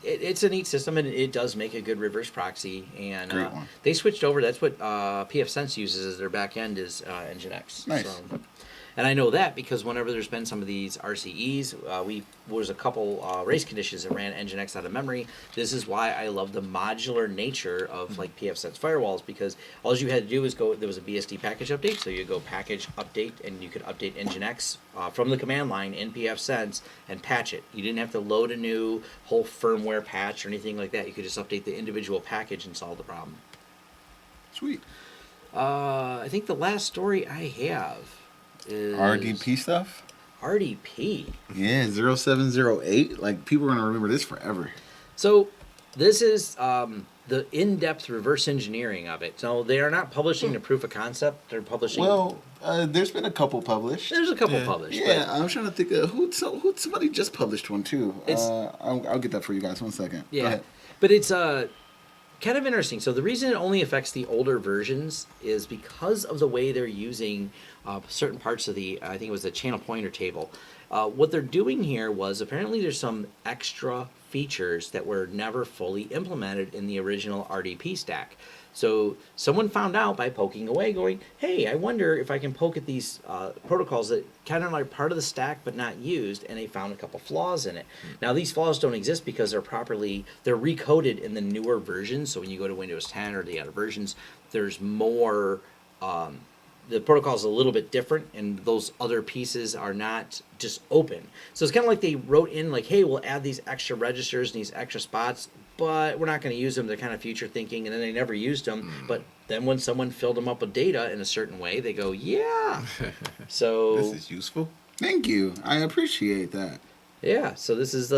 it's a neat system, and it does make a good reverse proxy. And Great one. they switched over. That's what pfSense uses as their back end is Nginx. Nice. So, and I know that because whenever there's been some of these RCEs, was a couple race conditions that ran Nginx out of memory. This is why I love the modular nature of like pfSense firewalls, because all you had to do was go. There was a BSD package update, so you go package update, and you could update Nginx from the command line in pfSense and patch it. You didn't have to load a new whole firmware patch or anything like that. You could just update the individual package and solve the problem. Sweet. I think the last story I have is RDP stuff? RDP. Yeah, 0708. Like, people are going to remember this forever. So this is the in-depth reverse engineering of it. So they are not publishing the proof of concept. They're publishing. Well, there's been a couple published. There's a couple published. Yeah, I'm trying to think of who somebody just published one too. I'll get that for you guys. 1 second. Go Yeah, ahead. but it's kind of interesting. So the reason it only affects the older versions is because of the way they're using certain parts of the, I think it was the channel pointer table. What they're doing here was apparently there's some extra features that were never fully implemented in the original RDP stack. So someone found out by poking away, going, hey, I wonder if I can poke at these protocols that kind of are part of the stack but not used, and they found a couple flaws in it. Now, these flaws don't exist because they're recoded in the newer versions. So when you go to Windows 10 or the other versions, there's more, the protocol is a little bit different, and those other pieces are not just open. So it's kind of like they wrote in like, hey, we'll add these extra registers and these extra spots, but we're not going to use them. They're kind of future thinking, and then they never used them. But then when someone filled them up with data in a certain way, they go, yeah. So this is useful. Thank you. I appreciate that. yeah, so this is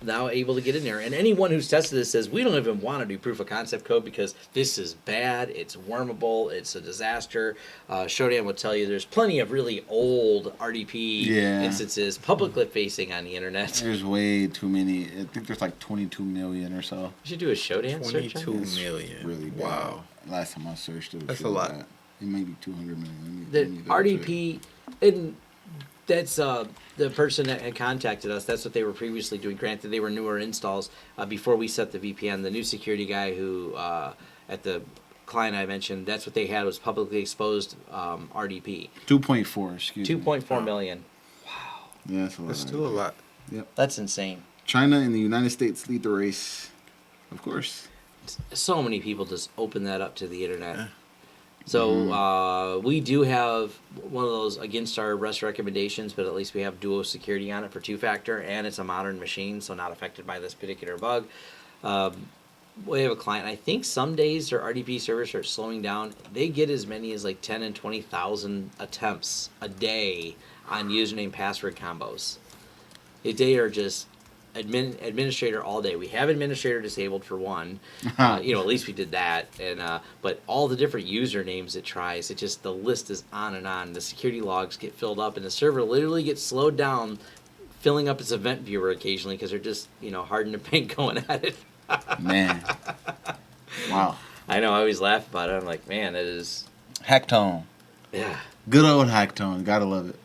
now able to get in there. And anyone who's tested this says, we don't even want to do proof of concept code because this is bad, it's wormable, it's a disaster. Shodan will tell you there's plenty of really old RDP instances publicly facing on the internet. There's way too many. I think there's like 22 million or so. You should do a Shodan search on 22 this. million. Really bad. Wow. Last time I searched it was That's a really lot. bad. It may be 200 million. The Let me double check. RDP, and that's the person that had contacted us. That's what they were previously doing. Granted, they were newer installs before we set the VPN. The new security guy who at the client I mentioned, that's what they had was publicly exposed RDP. 2.4, excuse me. 2.4 million. Yeah, that's a lot. That's still a lot. That's insane. China and the United States lead the race. Of course. So many people just open that up to the internet. So we do have one of those against our REST recommendations, but at least we have duo security on it for two-factor, and it's a modern machine, so not affected by this particular bug. We have a client. I think some days their RDP servers are slowing down. They get as many as like 10 and 20,000 attempts a day on username password combos. They are just administrator all day. We have administrator disabled for one. At least we did that. And but all the different usernames it tries, the list is on and on. The security logs get filled up, and the server literally gets slowed down, filling up its event viewer occasionally because they're just hard in the paint going at it. Man. Wow. I know. I always laugh about it. I'm like, man, it is. Hacktone. Yeah. Good old Hacktone. Gotta love it.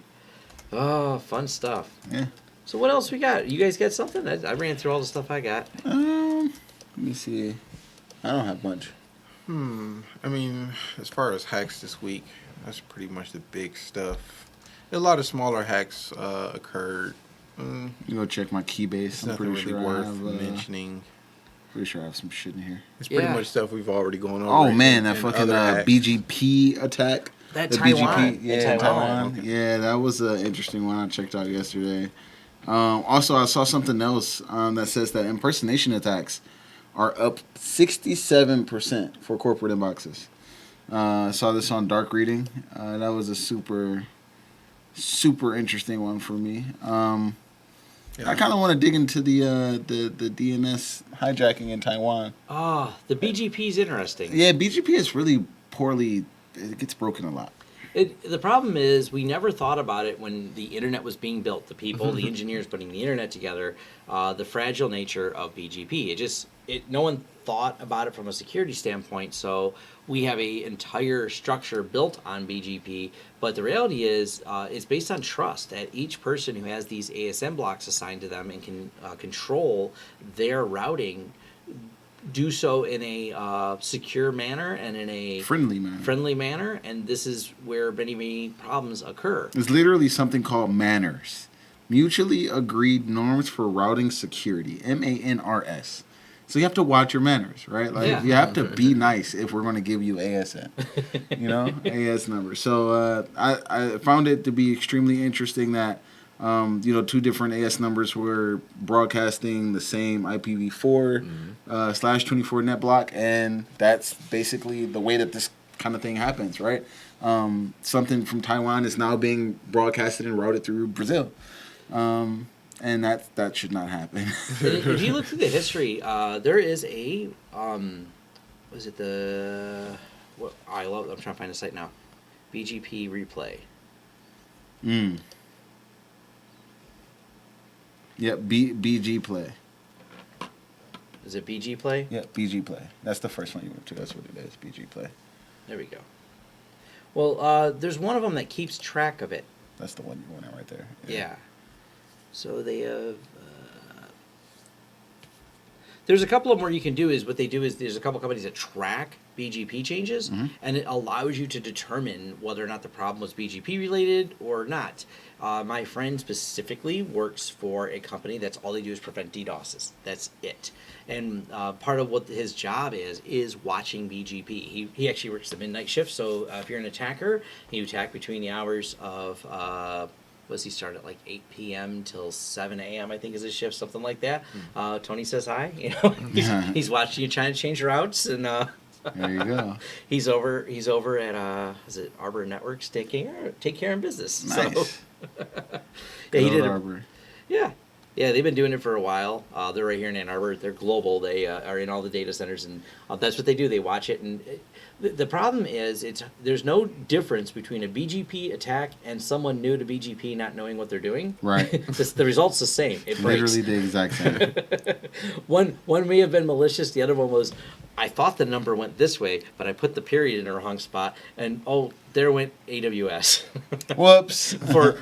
Oh, fun stuff. Yeah. So what else we got? You guys got something? I ran through all the stuff I got. Let me see. I don't have much. I mean, as far as hacks this week, that's pretty much the big stuff. A lot of smaller hacks occurred. You go check my Keybase. It's I'm nothing pretty really sure worth I have, mentioning. Pretty sure I have some shit in here. It's pretty Yeah. much stuff we've already gone over. Oh man, that in fucking other hacks. BGP attack. That The Taiwan. BGP, yeah, In Taiwan. Taiwan. Okay. Yeah, that was an interesting one I checked out yesterday. Also, I saw something else that says that impersonation attacks are up 67% for corporate inboxes. I saw this on Dark Reading. That was a super interesting one for me. I kind of want to dig into the DNS hijacking in Taiwan. Oh, the BGP is interesting. Yeah, BGP is really poorly. It gets broken a lot. The problem is we never thought about it when the internet was being built. The people, the engineers putting the internet together, the fragile nature of BGP. No one thought about it from a security standpoint. So we have a entire structure built on BGP. But the reality is, it's based on trust. That each person who has these ASM blocks assigned to them and can control their routing, do so in a secure manner and in a Friendly manner. And this is where many problems occur. There's literally something called manners. Mutually agreed norms for routing security. MANRS. So you have to watch your manners, right? Like Yeah. you have to be nice if we're going to give you ASN. AS number. So I found it to be extremely interesting that two different AS numbers were broadcasting the same IPv4 /24 net block, and that's basically the way that this kind of thing happens, right? Something from Taiwan is now being broadcasted and routed through Brazil, and that should not happen. If you look through the history, there is a I'm trying to find the site now. BGP replay. Yep, BG Play. Is it BG Play? Yep, BG Play. That's the first one you went to. That's what it is, BG Play. There we go. Well, there's one of them that keeps track of it. That's the one you went at right there. Yeah. So they have... there's a couple of them where you can do is, what they do is there's a couple companies that track BGP changes, and it allows you to determine whether or not the problem was BGP related or not. My friend specifically works for a company that's all they do is prevent DDoSes. That's it. And part of what his job is watching BGP. He actually works the midnight shift, so if you're an attacker, you attack between the hours of... he start at like 8 p.m. till 7 a.m. I think is his shift, something like that. Tony says hi. He's watching you trying to change routes, and there you go. He's over at is it Arbor Networks? Take care in business. Nice. So, yeah, he did. Arbor. Yeah, they've been doing it for a while. They're right here in Ann Arbor. They're global. They are in all the data centers, and that's what they do. They watch it, and the problem is there's no difference between a BGP attack and someone new to BGP not knowing what they're doing. Right. The result's the same. It breaks. Literally the exact same. One may have been malicious. The other one was, I thought the number went this way, but I put the period in the wrong spot, and there went AWS. Whoops.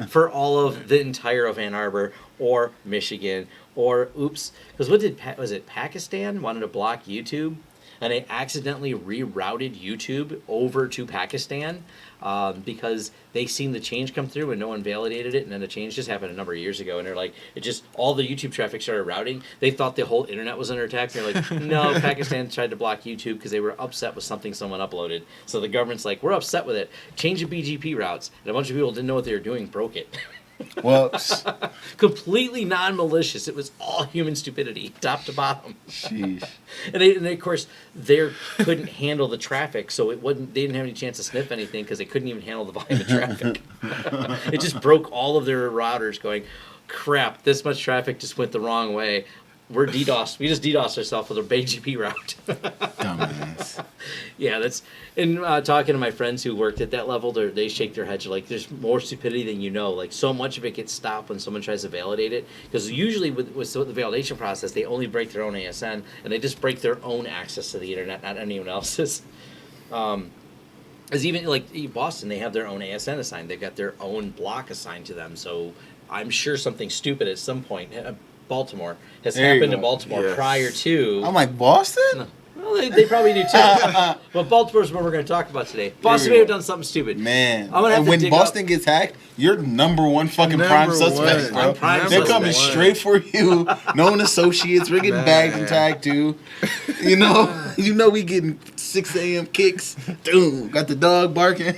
for all of the entire of Ann Arbor or Michigan or oops, because was it Pakistan wanted to block YouTube? and they accidentally rerouted YouTube over to Pakistan because they seen the change come through and no one validated it, and then the change just happened a number of years ago, and they're like, it just, all the YouTube traffic started routing. They thought the whole internet was under attack. They're like, no, Pakistan tried to block YouTube because they were upset with something someone uploaded. So the government's like, we're upset with it. Change the BGP routes. And a bunch of people didn't know what they were doing, broke it. Whoops. Completely non-malicious. It was all human stupidity, top to bottom. Sheesh. And they, of course, they couldn't handle the traffic, so it wasn't. They didn't have any chance to sniff anything because they couldn't even handle the volume of traffic. It just broke all of their routers. Going, crap! This much traffic just went the wrong way. We're DDoS. We just DDoS ourselves with our BGP route. Dumbass. Yeah, that's. And talking to my friends who worked at that level, they shake their heads like, "There's more stupidity than you know." Like, so much of it gets stopped when someone tries to validate it, because usually with the validation process, they only break their own ASN and they just break their own access to the internet, not anyone else's. As even like Boston, they have their own ASN assigned. They've got their own block assigned to them. So I'm sure something stupid at some point. Baltimore has happened to Baltimore prior to. I'm like, Boston? No. Well, they probably do too. But Baltimore's what we're going to talk about today. Boston may have done something stupid. Man, I'm gonna have to when dig Boston up. gets hacked, you're number one fucking prime suspect, bro. They're coming straight for you. Known associates, we're getting bagged and tagged too. You know we getting 6 a.m. kicks. Dude, got the dog barking.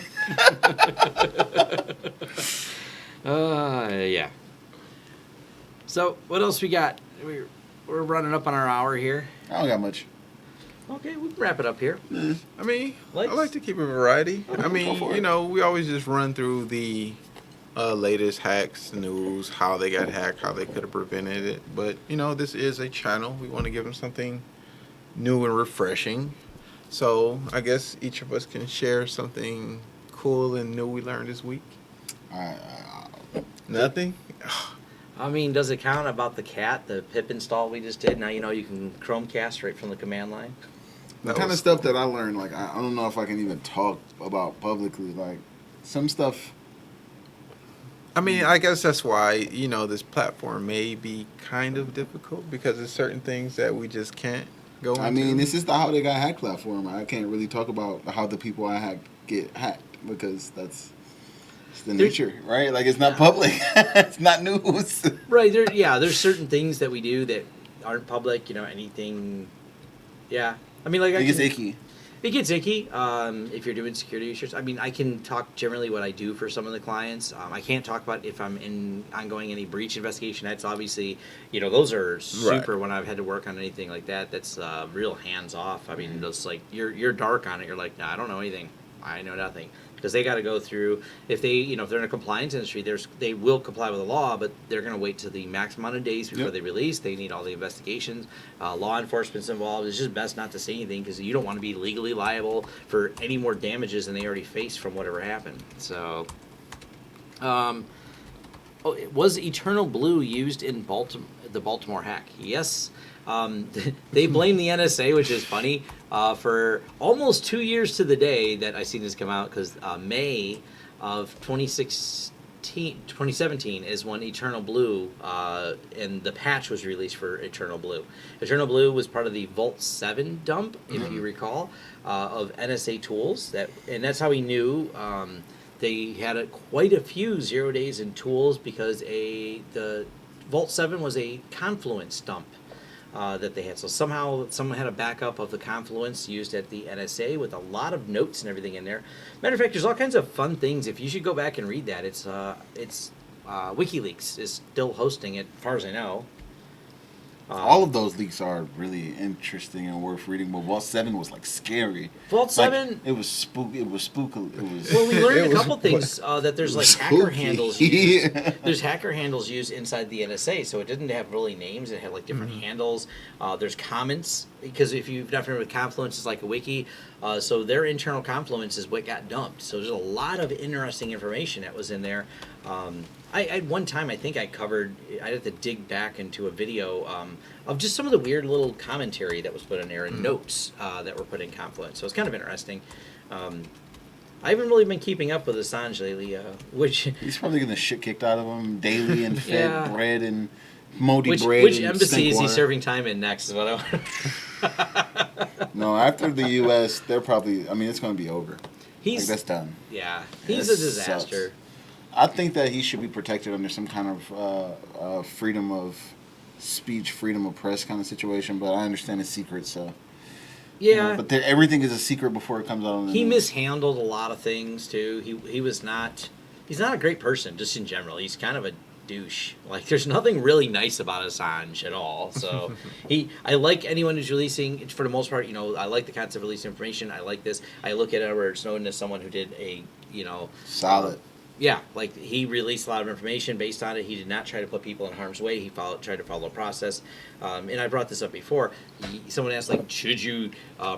Yeah. So, what else we got? We're running up on our hour here. I don't got much. Okay, we can wrap it up here. I mean, Lights? I like to keep a variety. I Go mean, for it. you know, we always just run through the latest hacks, news, how they got hacked, how they could have prevented it. But, you know, this is a channel. We want to give them something new and refreshing. So, I guess each of us can share something cool and new we learned this week. Nothing? I mean, does it count about the the pip install we just did? Now you know you can Chromecast right from the command line. The kind of stuff that I learned, like, I don't know if I can even talk about publicly. Like, some stuff. I mean, I guess that's why, you know, this platform may be kind of difficult, because there's certain things that we just can't go into. I mean, this is the How They Got Hacked platform. I can't really talk about how the people I hacked get hacked, because that's the nature, right? Like, it's not public. It's not news. Right. There's certain things that we do that aren't public. You know, anything. Yeah. I mean, like, It gets icky. It gets icky if you're doing security issues. I mean, I can talk generally what I do for some of the clients. I can't talk about if I'm in ongoing any breach investigation. That's obviously, you know, those are super when I've had to work on anything like that. That's real hands off. I mean, just like you're dark on it. You're like, nah, I don't know anything. I know nothing. Because they got to go through, if they're in a compliance industry, they will comply with the law, but they're going to wait to the max amount of days before they release. They need all the investigations. Law enforcement's involved. It's just best not to say anything, because you don't want to be legally liable for any more damages than they already faced from whatever happened. So, was Eternal Blue used in the Baltimore hack? Yes. They blame the NSA, which is funny, for almost 2 years to the day that I seen this come out, because May of 2017 is when Eternal Blue and the patch was released for Eternal Blue. Eternal Blue was part of the Vault 7 dump, if you recall, of NSA tools, and that's how he knew. They had quite a few 0 days in tools, because the Vault 7 was a Confluence dump. That they had. So somehow someone had a backup of the Confluence used at the NSA with a lot of notes and everything in there. Matter of fact, there's all kinds of fun things. If you should go back and read that, it's WikiLeaks is still hosting it, as far as I know. All of those leaks are really interesting and worth reading, but Vault 7 was, like, scary. Vault 7... Like, it was spooky. It was spookily. Well, we learned a couple things, that there's, like, hacker spooky. handles used. There's hacker handles used inside the NSA, so it didn't have really names. It had, like, different handles. There's comments, because if you've not familiar with Confluence, it's like a wiki. So their internal Confluence is what got dumped. So there's a lot of interesting information that was in there. I one time, I think I had to dig back into a video of just some of the weird little commentary that was put in there and notes that were put in Confluence. So it's kind of interesting. I haven't really been keeping up with Assange lately, which... He's probably getting the shit kicked out of him daily and fed bread and moldy which bread. Which and embassy is he water. serving time in next? Is what I want. No, after the U.S., they're probably. I mean, it's going to be over. He's that's done. Yeah, he's That a disaster. sucks. I think that he should be protected under some kind of freedom of speech, freedom of press kind of situation. But I understand it's secret, so. Yeah, but everything is a secret before it comes out on the he news. mishandled a lot of things too. He was not. He's not a great person, just in general. He's kind of a douche. Like, there's nothing really nice about Assange at all. So I like anyone who's releasing, for the most part. I like the concept of releasing information. I like this. I look at Edward Snowden as someone who did a solid. Yeah, like, he released a lot of information based on it. He did not try to put people in harm's way. He tried to follow a process. And I brought this up before. Someone asked, like, should you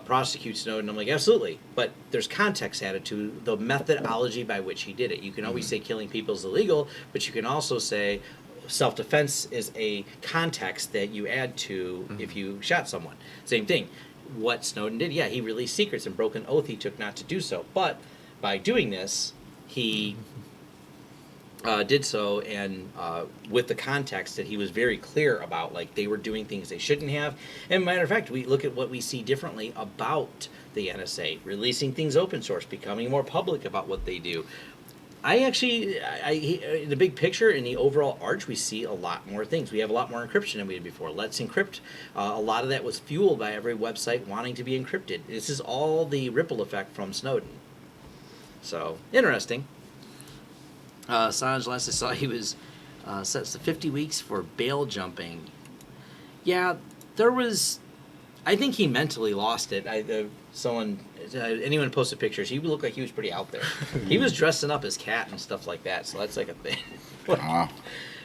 prosecute Snowden? I'm like, absolutely. But there's context added to the methodology by which he did it. You can always say killing people is illegal, but you can also say self-defense is a context that you add to if you shot someone. Same thing. What Snowden did, he released secrets and broke an oath he took not to do so. But by doing this, he... did so, and with the context that he was very clear about, like, they were doing things they shouldn't have. And matter of fact, we look at what we see differently about the NSA, releasing things open source, becoming more public about what they do. In the big picture, in the overall arch, we see a lot more things. We have a lot more encryption than we did before. Let's Encrypt. A lot of that was fueled by every website wanting to be encrypted. This is all the ripple effect from Snowden. So, interesting. Assange, last I saw, he was sentenced to 50 weeks for bail jumping. Yeah, there was... I think he mentally lost it. Anyone posted pictures, he looked like he was pretty out there. He was dressing up as Cat and stuff like that, so that's like a thing.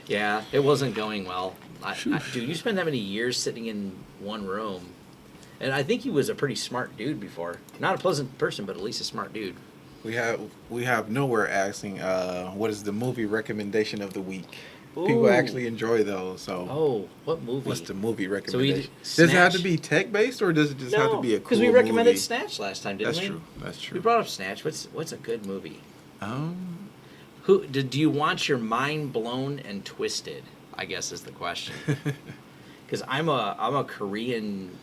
Yeah, it wasn't going well. Dude, you spend that many years sitting in one room. And I think he was a pretty smart dude before. Not a pleasant person, but at least a smart dude. We have Nowhere asking, what is the movie recommendation of the week? Ooh. People actually enjoy those. So, what movie? What's the movie recommendation? So does it have to be tech based, or does it just have to be a cool movie? Because we recommended Snatch last time, didn't we? That's true. We brought up Snatch. What's a good movie? Who do you want your mind blown and twisted? I guess is the question. Because I'm a Korean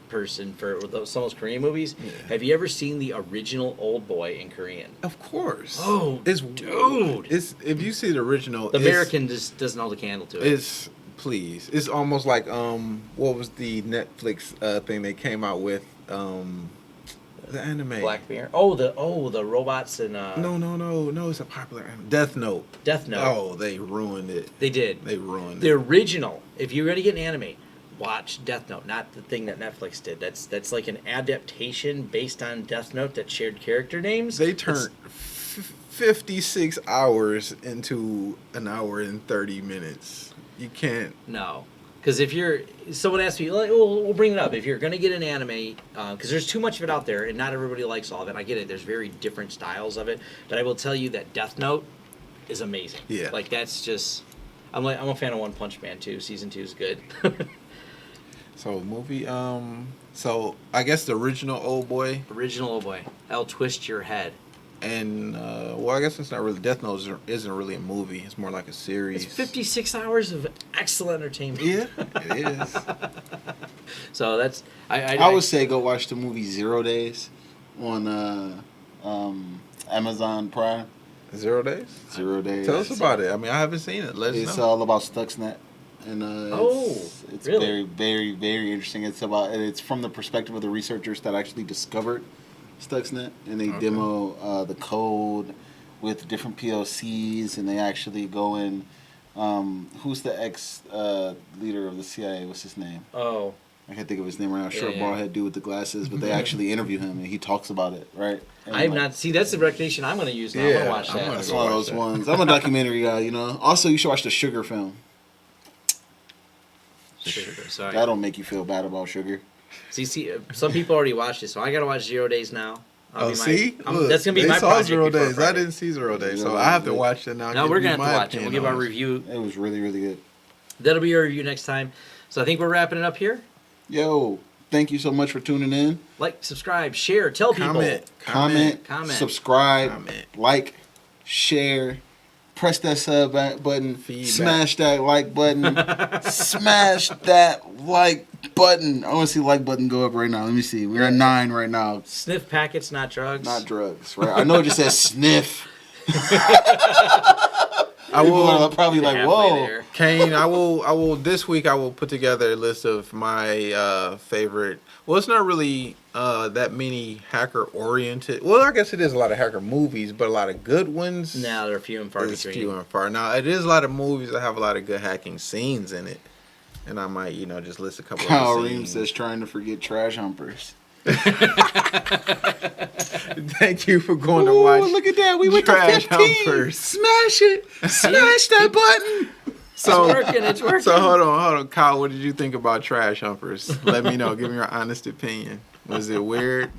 person for some of those Korean movies. Yeah. Have you ever seen the original Old Boy in Korean? Of course. Oh, dude! If you see the original, the American just doesn't hold a candle to it. It's almost like what was the Netflix thing they came out with? The anime. Black Mirror. The robots and No, it's a popular anime. Death Note. Oh, they ruined it. They did. They ruined the it. Original. If you're gonna get an anime, watch Death Note, not the thing that Netflix did. That's like an adaptation based on Death Note that shared character names. They turned 56 hours into an hour and 30 minutes. You can't. No. Because someone asked me, like, we'll bring it up. If you're going to get an anime, because there's too much of it out there, and not everybody likes all of it. I get it. There's very different styles of it. But I will tell you that Death Note is amazing. Yeah. Like, that's just... I'm a fan of One Punch Man, too. Season 2 is good. So, movie, so I guess the original Old Boy. Original Old Boy. I'll twist your head. And, I guess it's not really, Death Note isn't really a movie. It's more like a series. It's 56 hours of excellent entertainment. Yeah, it is. So that's, I would say go watch the movie 0 Days on Amazon Prime. 0 Days? 0 Days. Tell us about it. I mean, I haven't seen it. It's all about Stuxnet. And it's really? very, very, very interesting. It's from the perspective of the researchers that actually discovered Stuxnet, and they demo the code with different POCs, and they actually go in. Who's the ex leader of the CIA? What's his name? Oh, I can't think of his name right now. Short bald head dude with the glasses, but they actually interview him, and he talks about it, right? And I have not. See, that's the recommendation I'm going to use now. I'm going to watch that. That's one of those ones. I'm a documentary guy, you know. Also, you should watch the Sugar film. Sugar, sorry. That'll make you feel bad about sugar. See, some people already watched it, so I got to watch 0 Days now. See? Look, that's going to be my project. 0 Days. I didn't see 0 Days, so I have to watch it now. No, we're going to have to watch it. We'll give our review. It was really, really good. That'll be our review next time. So I think we're wrapping it up here. Yo, thank you so much for tuning in. Like, subscribe, share, tell people. Comment, subscribe, like, share, press that sub button, Feedback. smash that like button, smash that like button. I want to see like button go up right now. Let me see. We're at 9 right now. Sniff packets, not drugs. Not drugs, right? I know it just says sniff. I will probably like, Halfway whoa. there. Kane, I will this week I will put together a list of my favorite. Well, it's not really that many hacker oriented. Well, I guess it is a lot of hacker movies, but a lot of good ones. No, they're few and far It's between. few and far. Now, it is a lot of movies that have a lot of good hacking scenes in it. And I might, just list a couple Kyle of the Ream scenes. says trying to forget trash humpers. Thank you for going to Ooh, watch. look at that. We went to Trash 15. Humpers. Smash it. Smash that button. So, It's working. So hold on, Kyle. What did you think about Trash Humpers? Let me know. Give me your honest opinion. Was it weird?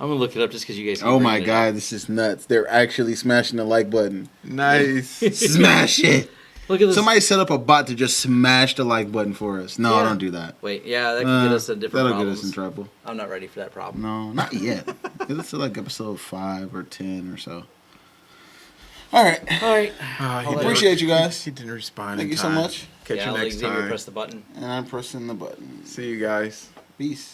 I'm gonna look it up just because you guys. keep Oh my bringing it god, up. this is nuts. They're actually smashing the like button. Nice. Smash it. Look at this. Somebody set up a bot to just smash the like button for us. No, Yeah. don't do that. Wait, yeah, that could get us in different That'll problems. get us in trouble. I'm not ready for that problem. No, not yet. It's like episode 5 or 10 or so. All right. All right. He Appreciate you guys. He didn't respond. Thank in you so time. much. Catch Yeah, you I'll let next Xavier time. press the button. And I'm pressing the button. See you guys. Peace.